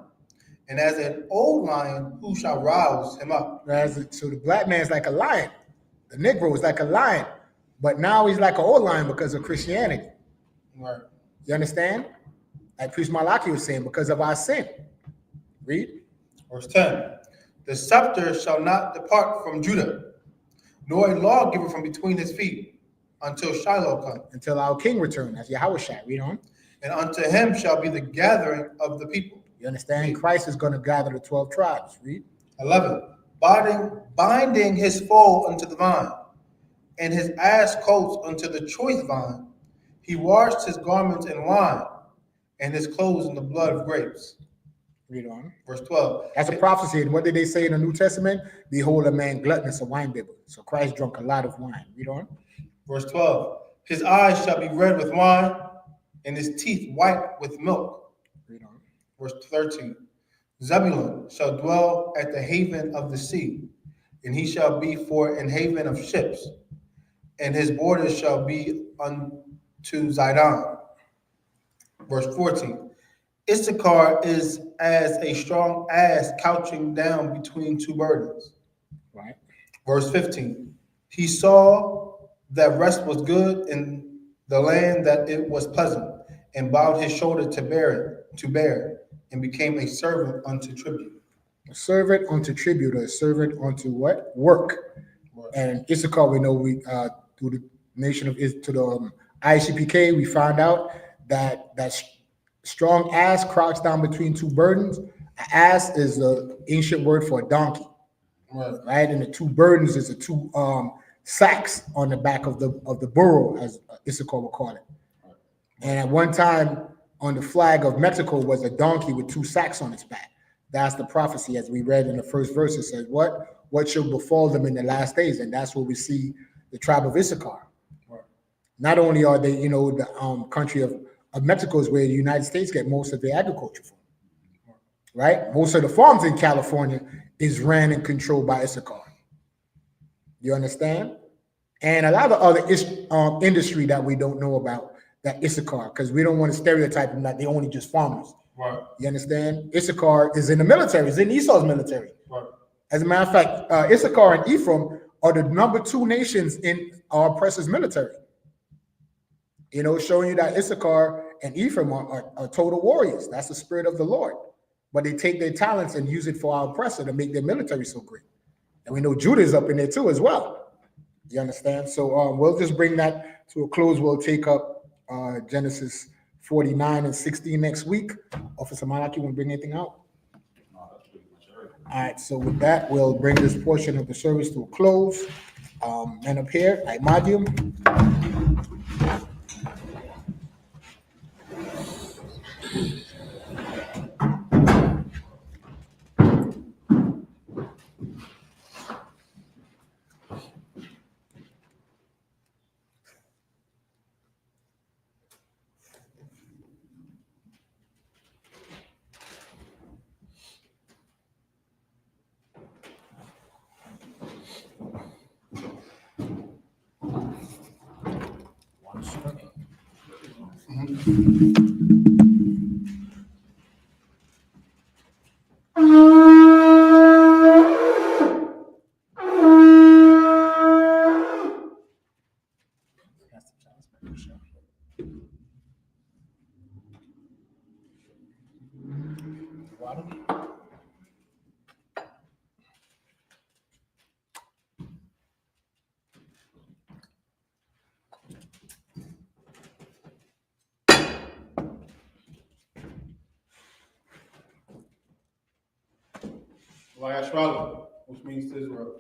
And as an old lion, who shall rouse him up? So the black man's like a lion. The Negro is like a lion. But now he's like an old lion because of Christianity. Right. You understand? Like Priest Malachi was saying, because of our sin. Read. Verse 10. The scepter shall not depart from Judah, nor a lawgiver from between his feet, until Shiloh come. Until our King return, as Yahushua. Read on. And unto him shall be the gathering of the people. You understand? Christ is going to gather the 12 tribes. Read. 11. Binding his foal unto the vine, and his ass coats unto the choice vine. He washed his garments in wine, and his clothes in the blood of grapes. Read on. Verse 12. That's a prophecy. And what did they say in the New Testament? Behold, a man gluttonous, a wine bibber. So Christ drank a lot of wine. Read on. Verse 12. His eyes shall be red with wine, and his teeth white with milk. Read on. Verse 13. Zebulun shall dwell at the haven of the sea, and he shall be for an haven of ships, and his borders shall be unto Zidon. Verse 14. Issachar is as a strong ass couching down between two burdens. Right. Verse 15. He saw that rest was good in the land, that it was pleasant, and bowed his shoulder to bear, and became a servant unto tribute. A servant unto tribute, or a servant unto what? Work. Right. And Issachar, we know through the nation of to the I.S.U.P.K, we found out that strong ass crouched down between two burdens. An ass is the ancient word for a donkey, right? And the two burdens is the two sacks on the back of the burro, as Issachar would call it. And at one time on the flag of Mexico was a donkey with two sacks on its back. That's the prophecy, as we read in the first verse. It says, what shall befall them in the last days? And that's where we see the tribe of Issachar. Not only are they, the country of Mexico is where the United States get most of their agriculture from, right? Most of the farms in California is ran and controlled by Issachar. You understand? And a lot of other industry that we don't know about that Issachar, because we don't want to stereotype them that they only just farmers. Right. You understand? Issachar is in the military. It's in Esau's military. Right. As a matter of fact, Issachar and Ephraim are the number 2 nations in our oppressor's military. You know, showing you that Issachar and Ephraim are total warriors. That's the spirit of the Lord. But they take their talents and use it for our oppressor to make their military so great. And we know Judah is up in there too as well. You understand? So we'll just bring that to a close. We'll take up Genesis 49 and 16 next week. Officer Malak, you want to bring anything out? All right, so with that, we'll bring this portion of the service to a close. And up here, I.M.A.D.I.U. YAHUSHA, which means to Israel.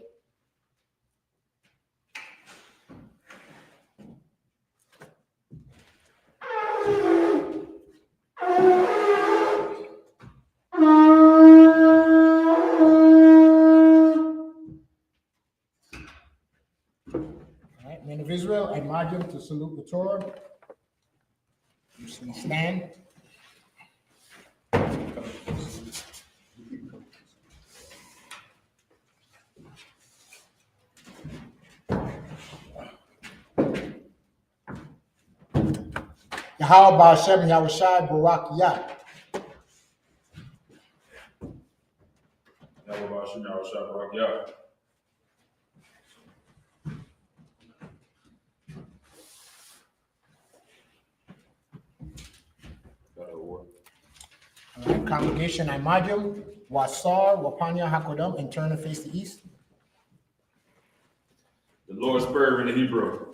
All right, men of Israel, I.M.A.D.I.U. to salute the Torah. You stand. Yahawah Ba'ashem Yahushua Barak Yah. YAHUAH YAHUSHA Barak Yah. Congregation I.M.A.D.I.U. Wasar, Wapanya, Hakodam, and turn and face the east. The Lord's Prayer in the Hebrew.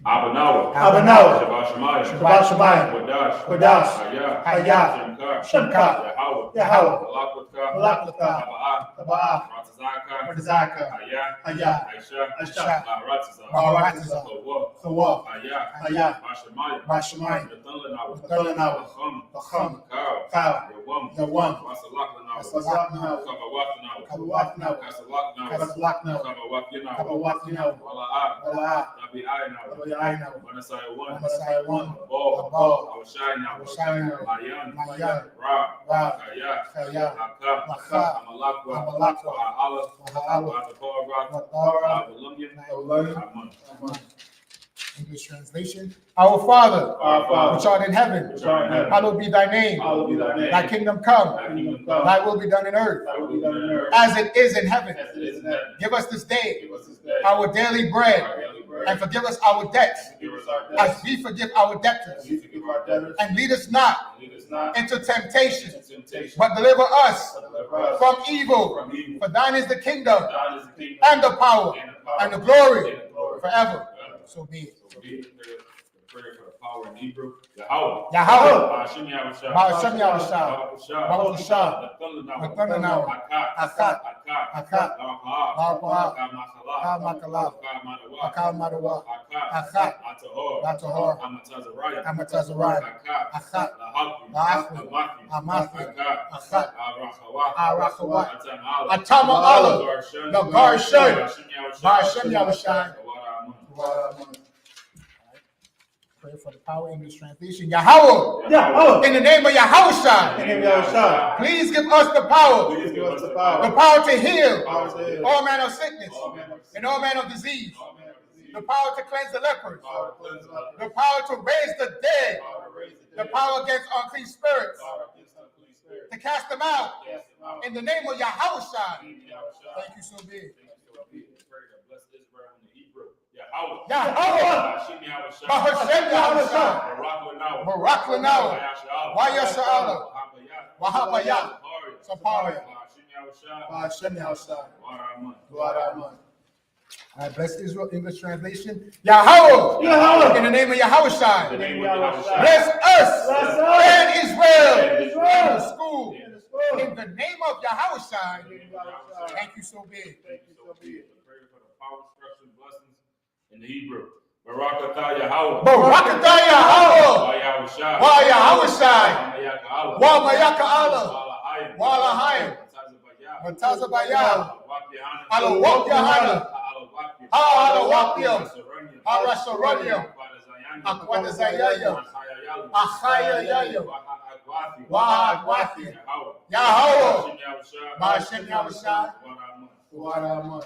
Abanawa. Abanawa. Shabbat Shemayim. Shabbat Shemayim. Kodash. Kodash. Hayah. Hayah. Shemka. Shemka. Yahawah. Yahawah. Malakwaka. Malakwaka. Taba'ah. Taba'ah. Ratazaka. Ratazaka. Hayah. Hayah. Aisha. Aisha. Maharatazah. Maharatazah. Kawah. Kawah. Hayah. Hayah. Bashemayim. Bashemayim. Natanlanawa. Natanlanawa. Bacham. Bacham. Kau. Kau. Yawam. Yawam. Wasalakanawa. Wasalakanawa. Kabawakanawa. Kabawakanawa. Kasalakanawa. Kasalakanawa. Kabawakinawa. Kabawakinawa. Wala'ah. Wala'ah. Tabi'aynawa. Tabi'aynawa. Wanasaya one. Wanasaya one. Abal. Abal. Awashaynawa. Awashaynawa. Mayan. Mayan. Ra. Ra. Kaya. Kaya. Haka. Haka. Amalakwa. Amalakwa. Wa'ala. Wa'ala. Wa'atapara. Wa'atapara. Wa'alumian. Wa'alumian. Aman. Amen. English translation. Our Father, Our Father, which art in heaven, which art in heaven, hallowed be thy name. hallowed be thy name. Thy kingdom come. Thy kingdom come. Thy will be done in earth, Thy will be done on earth as it is in heaven. as it is in heaven. Give us this day Give us this day our daily bread, our daily bread, and forgive us our debts, forgive us our as debts, we forgive our as debtors. we forgive our debtors, And lead us not and lead us not into temptation, into temptation, but deliver us but deliver us from evil. from evil. For thine is the kingdom, Thine is the kingdom, and the power, and the glory, and the glory forever. forever. So be it. So be it. The prayer for the power in Hebrew. Yahawah. Yahawah. Ba'ashem Yahushua. Ba'ashem Yahushua. Yahushua. Yahushua. Natanlanawa. Natanlanawa. Haka. Haka. Haka. Haka. La'apa'ah. La'apa'ah. Ha'makala. Ha'makala. Ha'madawa. Ha'madawa. Haka. Haka. Atahor. Atahor. Amatazariah. Amatazariah. Haka. Haka. Lahakmi. Lahakmi. Amathi. Amathi. Haka. Haka. Arachawah. Arachawah. Atama'ala. Atama'ala. Garshan. The Garshan. Ba'ashem Yahushua. Ba'ashem Yahushua. Wa'ara. Pray for the power English translation. Yahawah. Yahawah. In the name of Yahushua. In the name of Yahushua. Please give us the power. Please Give us the power. The power to heal Power to heal. all manner of sickness All manner of sickness. and all manner of disease. All manner of disease. The power to cleanse the lepers. Power to cleanse us. The power to raise the dead. Power to raise The power against unclean spirits. Power against unclean cast them out. Cast them out. In the name of Yahawashi. Yahushua. Thank you so big. Thank you so big. Pray to bless Israel in the Hebrew. Yahawah. Yahawaah. Hashem Yahushua. Bahashem Yahushua. Barak Lanawa. Barak Lanawa. YASHUA. YAHAWAH. Saparia. Bahashem Yahushua. I bless Israel, English translation. Yahawah. Yahawah. In the name of Yahawashi. In the name of Yahushua. Bless us Bless us. and Israel. And Israel. In the school. In the school. In the name of Yahawashi. Yahushua. Thank you so big. Thank you so big. Pray for the power, structure, blessings in the Hebrew. Barakatah Yahawah. Barakatah Yahawah. YAHUSHA. YAHUSHA. YAHAWAH. YAHAWAH. YAHAWAH. Mantaza Bayan. I.O.C.K. YAHANNA. I.O.C.K. I.O.C.K. Akwatazayaya. Achayayaya. YAHUAH. Yahawah. Hashem Bahashem Yahushua. Yahushua.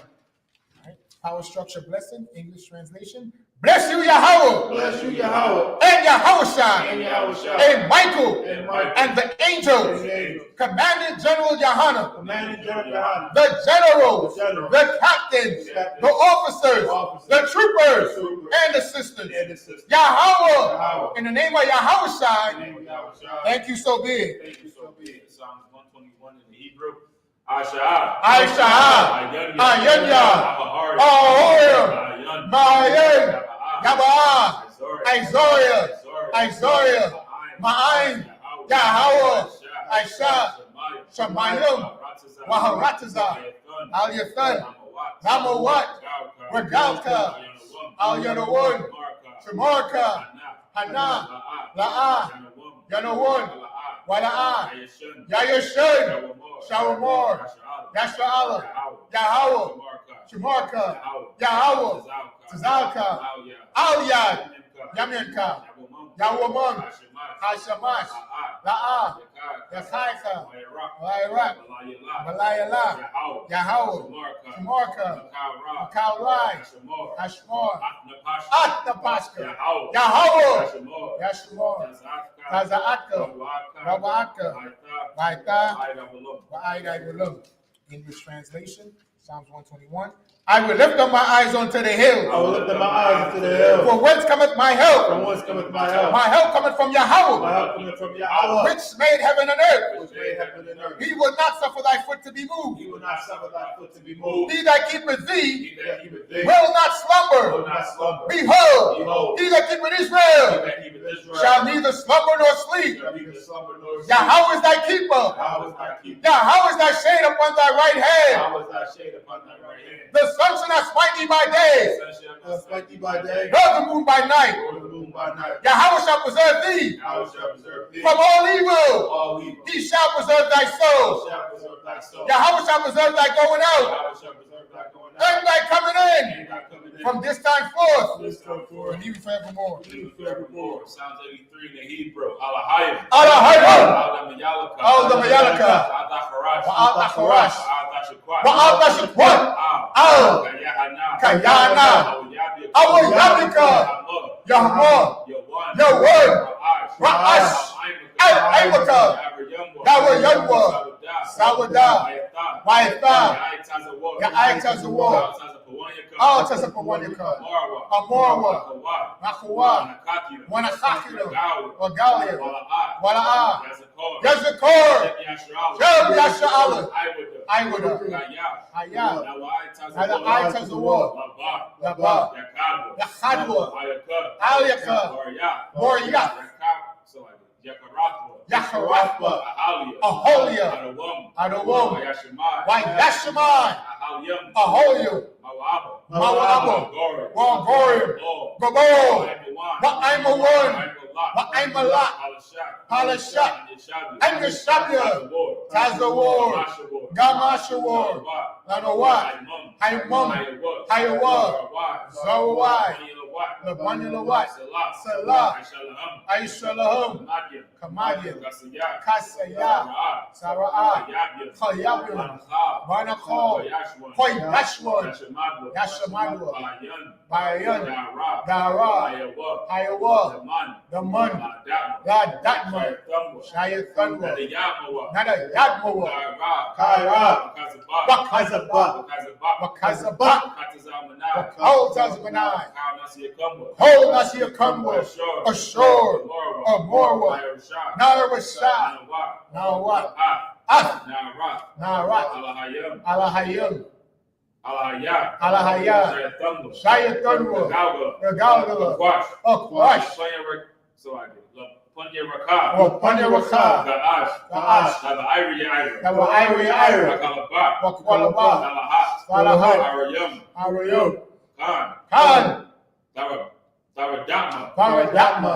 Power structure blessing, English translation. Bless you, Yahawah. Bless you, Yahweh. And Yahushua. And Yahushua. And Michael. And Michael. And the angels. And angels. Commanding General YAHANNA. Commanding General YAHANNA. The generals. The generals. The captains. The captains. The officers. The officers. The troopers. The troopers. And the sisters. And the sisters. Yahawah. Yahawah. In the name of Yahushua. In the name of Yahushua. Thank you so big. Thank you so big. Psalms 121 in the Hebrew. I.S.H.U.P.K. I.S.H.U.P.K. Ayanya. Ahoya. Mayan. Yabaa. Isaiah. Ma'ain. Yahawah. Aisha. Shemayim. Waharataza. Al-Yathan. Namawat. Regalka. Al-Yanawun. Shemarka. Hana. La'a. Yanawun. Wala'a. Yayashun. Shawamor. Yasha'Allah. Yahawah. Shemarka. Yahawah. Tazalka. Al-Yad. Yamyanka. Yawamon. Hashamash. La'a. Yahaika. Wairak. Malayala. Yahawah. Shemarka. Kalrai. Hashmor. Atnapashka. Yahawah. Yashmor. Tazaatka. Rabaatka. Vaita. Wa'aidai. English translation, Psalms 121. I will lift up my eyes unto the hill. I will lift up my eyes to the hill. For whence cometh my help? From whence cometh my help? My help cometh from My Yahawah, help cometh from Yahweh, which made heaven and earth. which made heaven and earth. He will not suffer thy foot to be moved. He will not suffer thy foot to be moved. He that keepeth thee He that keepeth thee will not Will slumber. not slumber. Behold, Behold, he that keepeth He Israel that keepeth Israel shall neither slumber nor sleep. shall neither slumber nor sleep. Yahweh is thy keeper. Yahweh is thy keeper. Yahweh is thy shade upon thy right hand. Yahweh is thy shade upon thy right hand. The sun shall not smite thee by day, Sun shall Thou not smite thee by day, nor the moon by night. nor the moon by night. Yahweh shall preserve thee Yahweh shall preserve thee from all evil. all evil. He shall preserve thy He soul. shall preserve thy soul. Yahweh shall preserve thy going out Yahweh shall preserve thy going and out thy coming in and thy coming in. from this time forth This time forth, and even forevermore. even forevermore. Psalms 83 in the Hebrew. Allahayim. Allahayim. Al-Damayalaka. Al-Damayalaka. Al-Dakharash. Wa'al-Dakharash. Al-Dashakwat. Wa'al-Dashakwat. Al. Kayana. Kayana. Awayabika. Yahmah. Your word. Ra'ash. Al-Aimaka. Yahweh. Sawada. Waitha. Ya'aitazawar. Al-Tasapawanyaka. Amorwa. Nakhawa. Wanakakira. Wagalia. Wala'a. Yazakor. Shem Yasha'Allah. I.O.C.K. Hayab. Al-Aitazawar. Laba. Yahadwa. Al-Yaka. Moriyak. Yaharathwa. Aholia. Adawam. Yashimai. Aholia. Mawaba. Wangorim. Gabor. Wa'aimawan. Wa'aimalak. Palashak. And Yashabia. Tazawar. Gamashawar. Lanawat. Haimum. Hayawah. Zawai. Labanilawat. Salah. Aishalahum. Kamadian. Kasaya. Sara'ah. Khayabun. Banakol. Hoy Yashwan. Yashamadwa. Bayan. Dara. Iowa. The Amun, La Datma, Shaya Thunwa, Nada Yadmawa, Kaira. Wakazaba, Wakazaba. Wakazaba, Whole Tasmanai, Whole Nasia Kumwa, Ashore, Amorwa, Narasha, Nawat, Ah, Narat, Alahayim, Alahaya, Shaya Thunwa, Regalgala, Akwash, or Panyaraka, Gaash, Nawa Ira, Wakwalaba, Salahat, Arayum, Khan, Paradatma,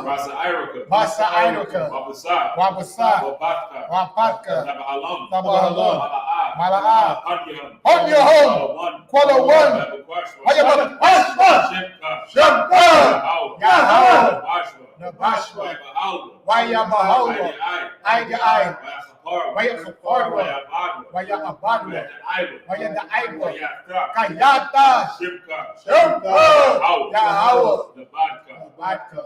Basa Iraka, Wabasa, Wapatka, Tabahalam, Mala'a, Panyahum, Kuala One, Hayabak, Shabba, Yahawah, Nabashwa, Wayabahawa, I.I. Wayakaparwa, Wayakabadwa, Wayadaibwa, Kayata, Shimka, Yahawah, Nabadka,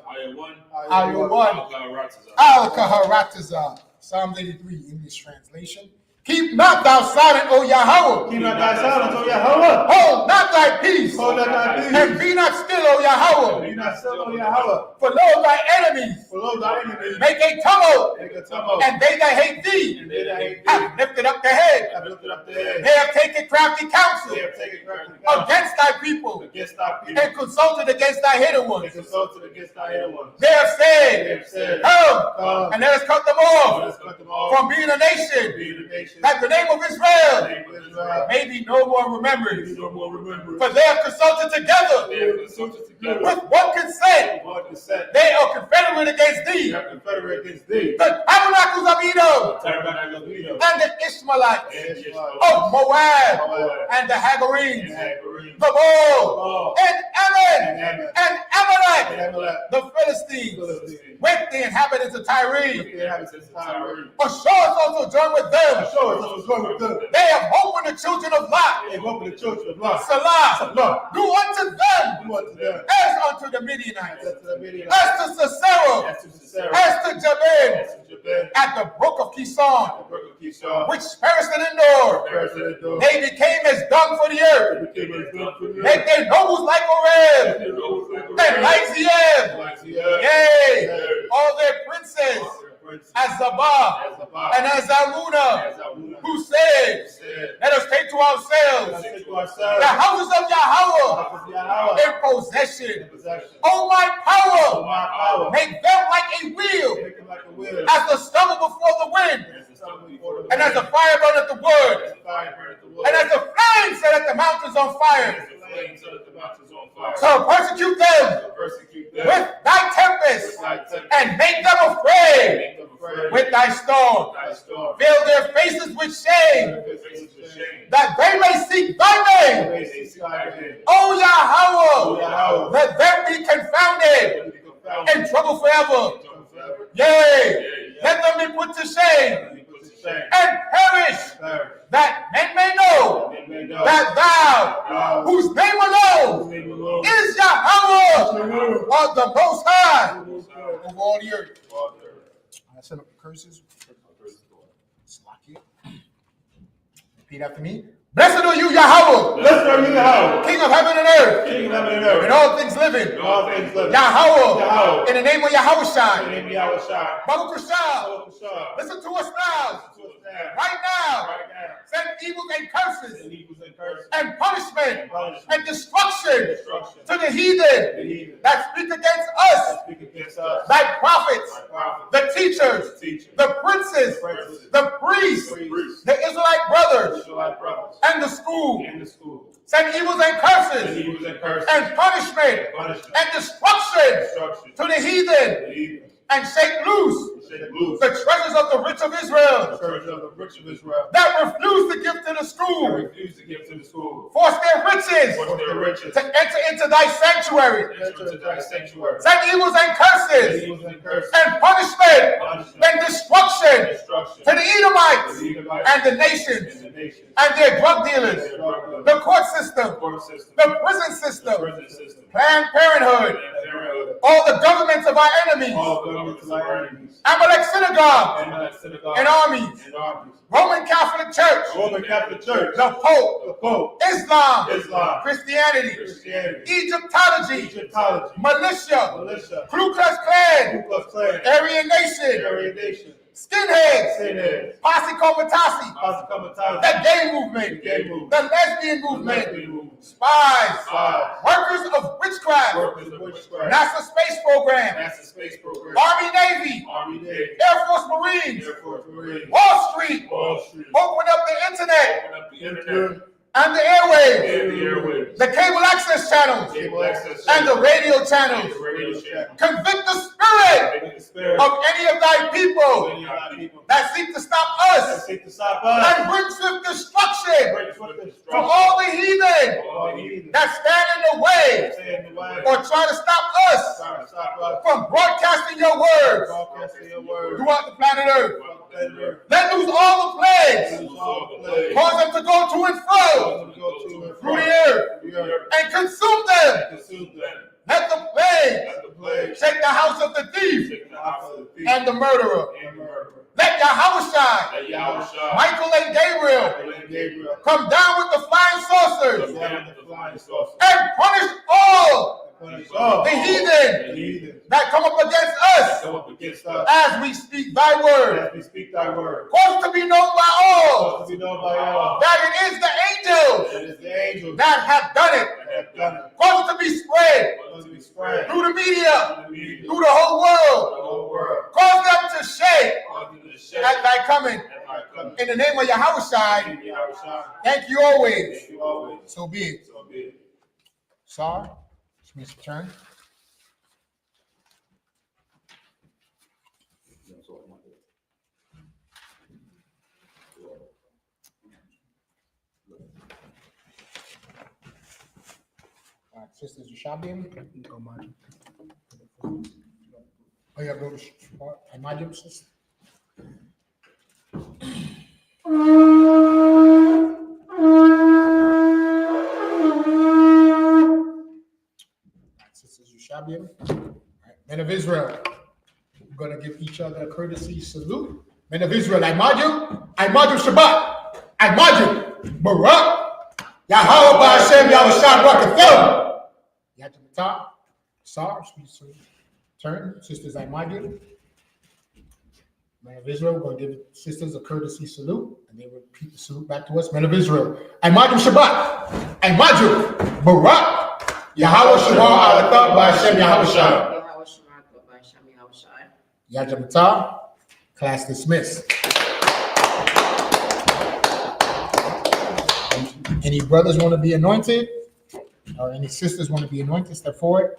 I.O.C.K, Al-Kaharataza. Psalm 83, English translation. Keep not thou silent, O Yahawah. Keep not thy silence, O Yahawah. Hold not thy peace. Hold not thy peace. And be not still, O Yahawah. Be not still, O Yahawah. For lo, thy enemies For lo, thy enemies make a tumult, make a tumult. and they that hate thee And they that hate thee have lifted up the head. have lifted up their head. They have taken crafty counsel They have taken crafty counsel against thy people against thy people. and consulted against thy hidden And ones. consulted against thy hidden ones. They have They have said, said, come, come, and let us cut them let off us cut them off from being a nation, being a nation. that the name of The Israel name of Israel may be no more be remembered. no more remembered. For they have consulted together They have consulted together with one consent. one consent. They are confederate against They thee, are confederate against thee. the tabernacles of Edom, Tabernacle of Edom. and the Ishmaelites And Ishmael. of Moab, Moab. and the Hagarenes, And Hagarenes. the Baal, Baal. and Ammon, And Ammon. and Amalek, And Amalek. the Philistines, Philistines. with the inhabitants of Tyre. The inhabitants of Tyre. Ashur is also joined with them. Show us what was going with them. They have hope in the children of Lot. They hope in the children of Lot. Salah, Lot. do unto them Do unto them as unto the Midianites, as to the Midianites, as to Sisera, as to Sisera, as to Jabin, as to Jabin, at the brook of Kishon, the brook of Kishon, which perished in Endor. perished in the door. They became as dung for the earth. They became as dung for the Make earth. their nobles like Oreb, They rose like a and ram, like Zieb. like the earth. Yea, all their princes, as Zabah, and as Aluna, who said, let us take to ourselves the houses of Yahawah in possession. Oh, my power, make them like a wheel, as the stubble before the wind, and as the fire burneth the wood, and as the flames set the mountains on fire. So persecute them with thy tempest, and make them afraid with thy storm. Fill their faces with shame, that they may seek thy name. O Yahawah, let them be confounded and trouble forever. Yea, let them be put to shame and perish, that men may know that thou, whose name alone is Yahawah, of the Most High of all the earth. I set up the curses. Repeat after me. Blessed are you, Yahawah, Blessed are you, Yahawah, King of heaven and earth, King of heaven and earth, and all things living. and all things living. Yahawah, Yahawah, in the name of in the Yahushua, name of Yahushua, Baruch Hashem, Yahushua, listen to us now, to us now, right now. right now, Send evils and curses and evils and curses, and punishment punishment, and destruction destruction, to the heathen the heathen, that speak against us, speak against us, thy prophets, thy prophets, the teachers, teachers, the princes, princes, the priests, priests, the Israelite brothers, Israelite brothers, and the school. and the school, Send evils and and curses evils and curses, and punishment punishment, and destruction destruction, to the heathen, the heathen, and shake loose shake loose. the treasures of the rich of Israel The church of the rich of Israel. that refuse to give to the Who school, refuse to give to the school. force their riches Force their riches. to enter into thy sanctuary, Enter into thy sanctuary. send evils and curses Evils and curses. and punishment Punishment. and destruction Destruction. to the Edomites The Edomites. and the nations And the nations. and their drug dealers, Their drug dealers. the court system, Court system. the prison system, Prison system. Planned Parenthood, Planned Parenthood. all the governments of our enemies, All governments of our enemies. Amalek synagogue Amalek synagogue. and armies, And armies. Roman Catholic Church, Roman Catholic Church. the Pope, The Pope. Islam, Islam. Christianity, Christianity. Egyptology, Egyptology. militia, Militia. Ku Klux Klan, Ku Klux Klan. Aryan Nation, Aryan Nation. skinheads, Sinners. Posse Comitatus, Posse Comitatus. the gay movement, Gay movement. the lesbian movement, Lesbian movement. spies, Spies. workers of witchcraft, Workers of witchcraft. NASA space program, NASA space program. Army Navy, Army Navy. Air Force Marines, Air Force Marines. Wall Street, Wall Street. open up the internet Open up the internet. and the airwaves, And the airwaves. the cable access channels, Cable access. and the radio And channels. the radio channel. Convict the spirit Make the spirit of any of thy people any of our people that seek to stop that us seek to stop us. and bring swift destruction Bring forth to destruction. all the heathen All the heathen that stand in the way stand in the way. or try to stop us Trying to stop us from broadcasting your words broadcasting your word. throughout the planet Earth. Throughout the planet Earth. Let loose all the plagues, Lose all the plagues. cause them to go to and fro Cause them to go to and through fro. the earth The earth. and consume them. Consume them. Let the plague Let the plague shake the house of the thief take the house of the thief and the murderer. and murderer. Let YAHUSHA, Let YAHUSHA, Michael and Gabriel Michael and Gabriel come down with the flying saucers come down with the flying saucer. and punish all Punish all the heathen the heathen that come up against that us come up against us as we speak thy word. as we speak thy word. Cause it to be known by all Cause to be known by all that it is the angels that is the angels that have done it. that have done it. Cause it to be spread Cause to be spread through the media, through the media, through the whole world. the whole world. Cause them to shake Cause them to shake at thy coming. at thy coming. In the name of Yahushua, In Yahushua. thank you always. Thank you always. So be it. So be it. Sir, it's Mr. Turn. All right, sisters, you shall be in. Go, Margie. Oh, yeah, go to Margie, sister. Sisters, you shall be in. All right, men of Israel, we're going to give each other a courtesy salute. Men of Israel, I Shabbat, I Barak, Yahawah Hashem, Yahushua, Brakatham. You have to the top. Sorry, turn. Sisters, I Men of Israel, we're going to give sisters a courtesy salute, and they will repeat the salute back to us. Men of Israel, I Shabbat, I Barak, Yahawah Shema, Alatha, by Hashem, Yahushua. Yajamata, class dismissed. Any brothers want to be anointed? Or any sisters want to be anointed? Step forward.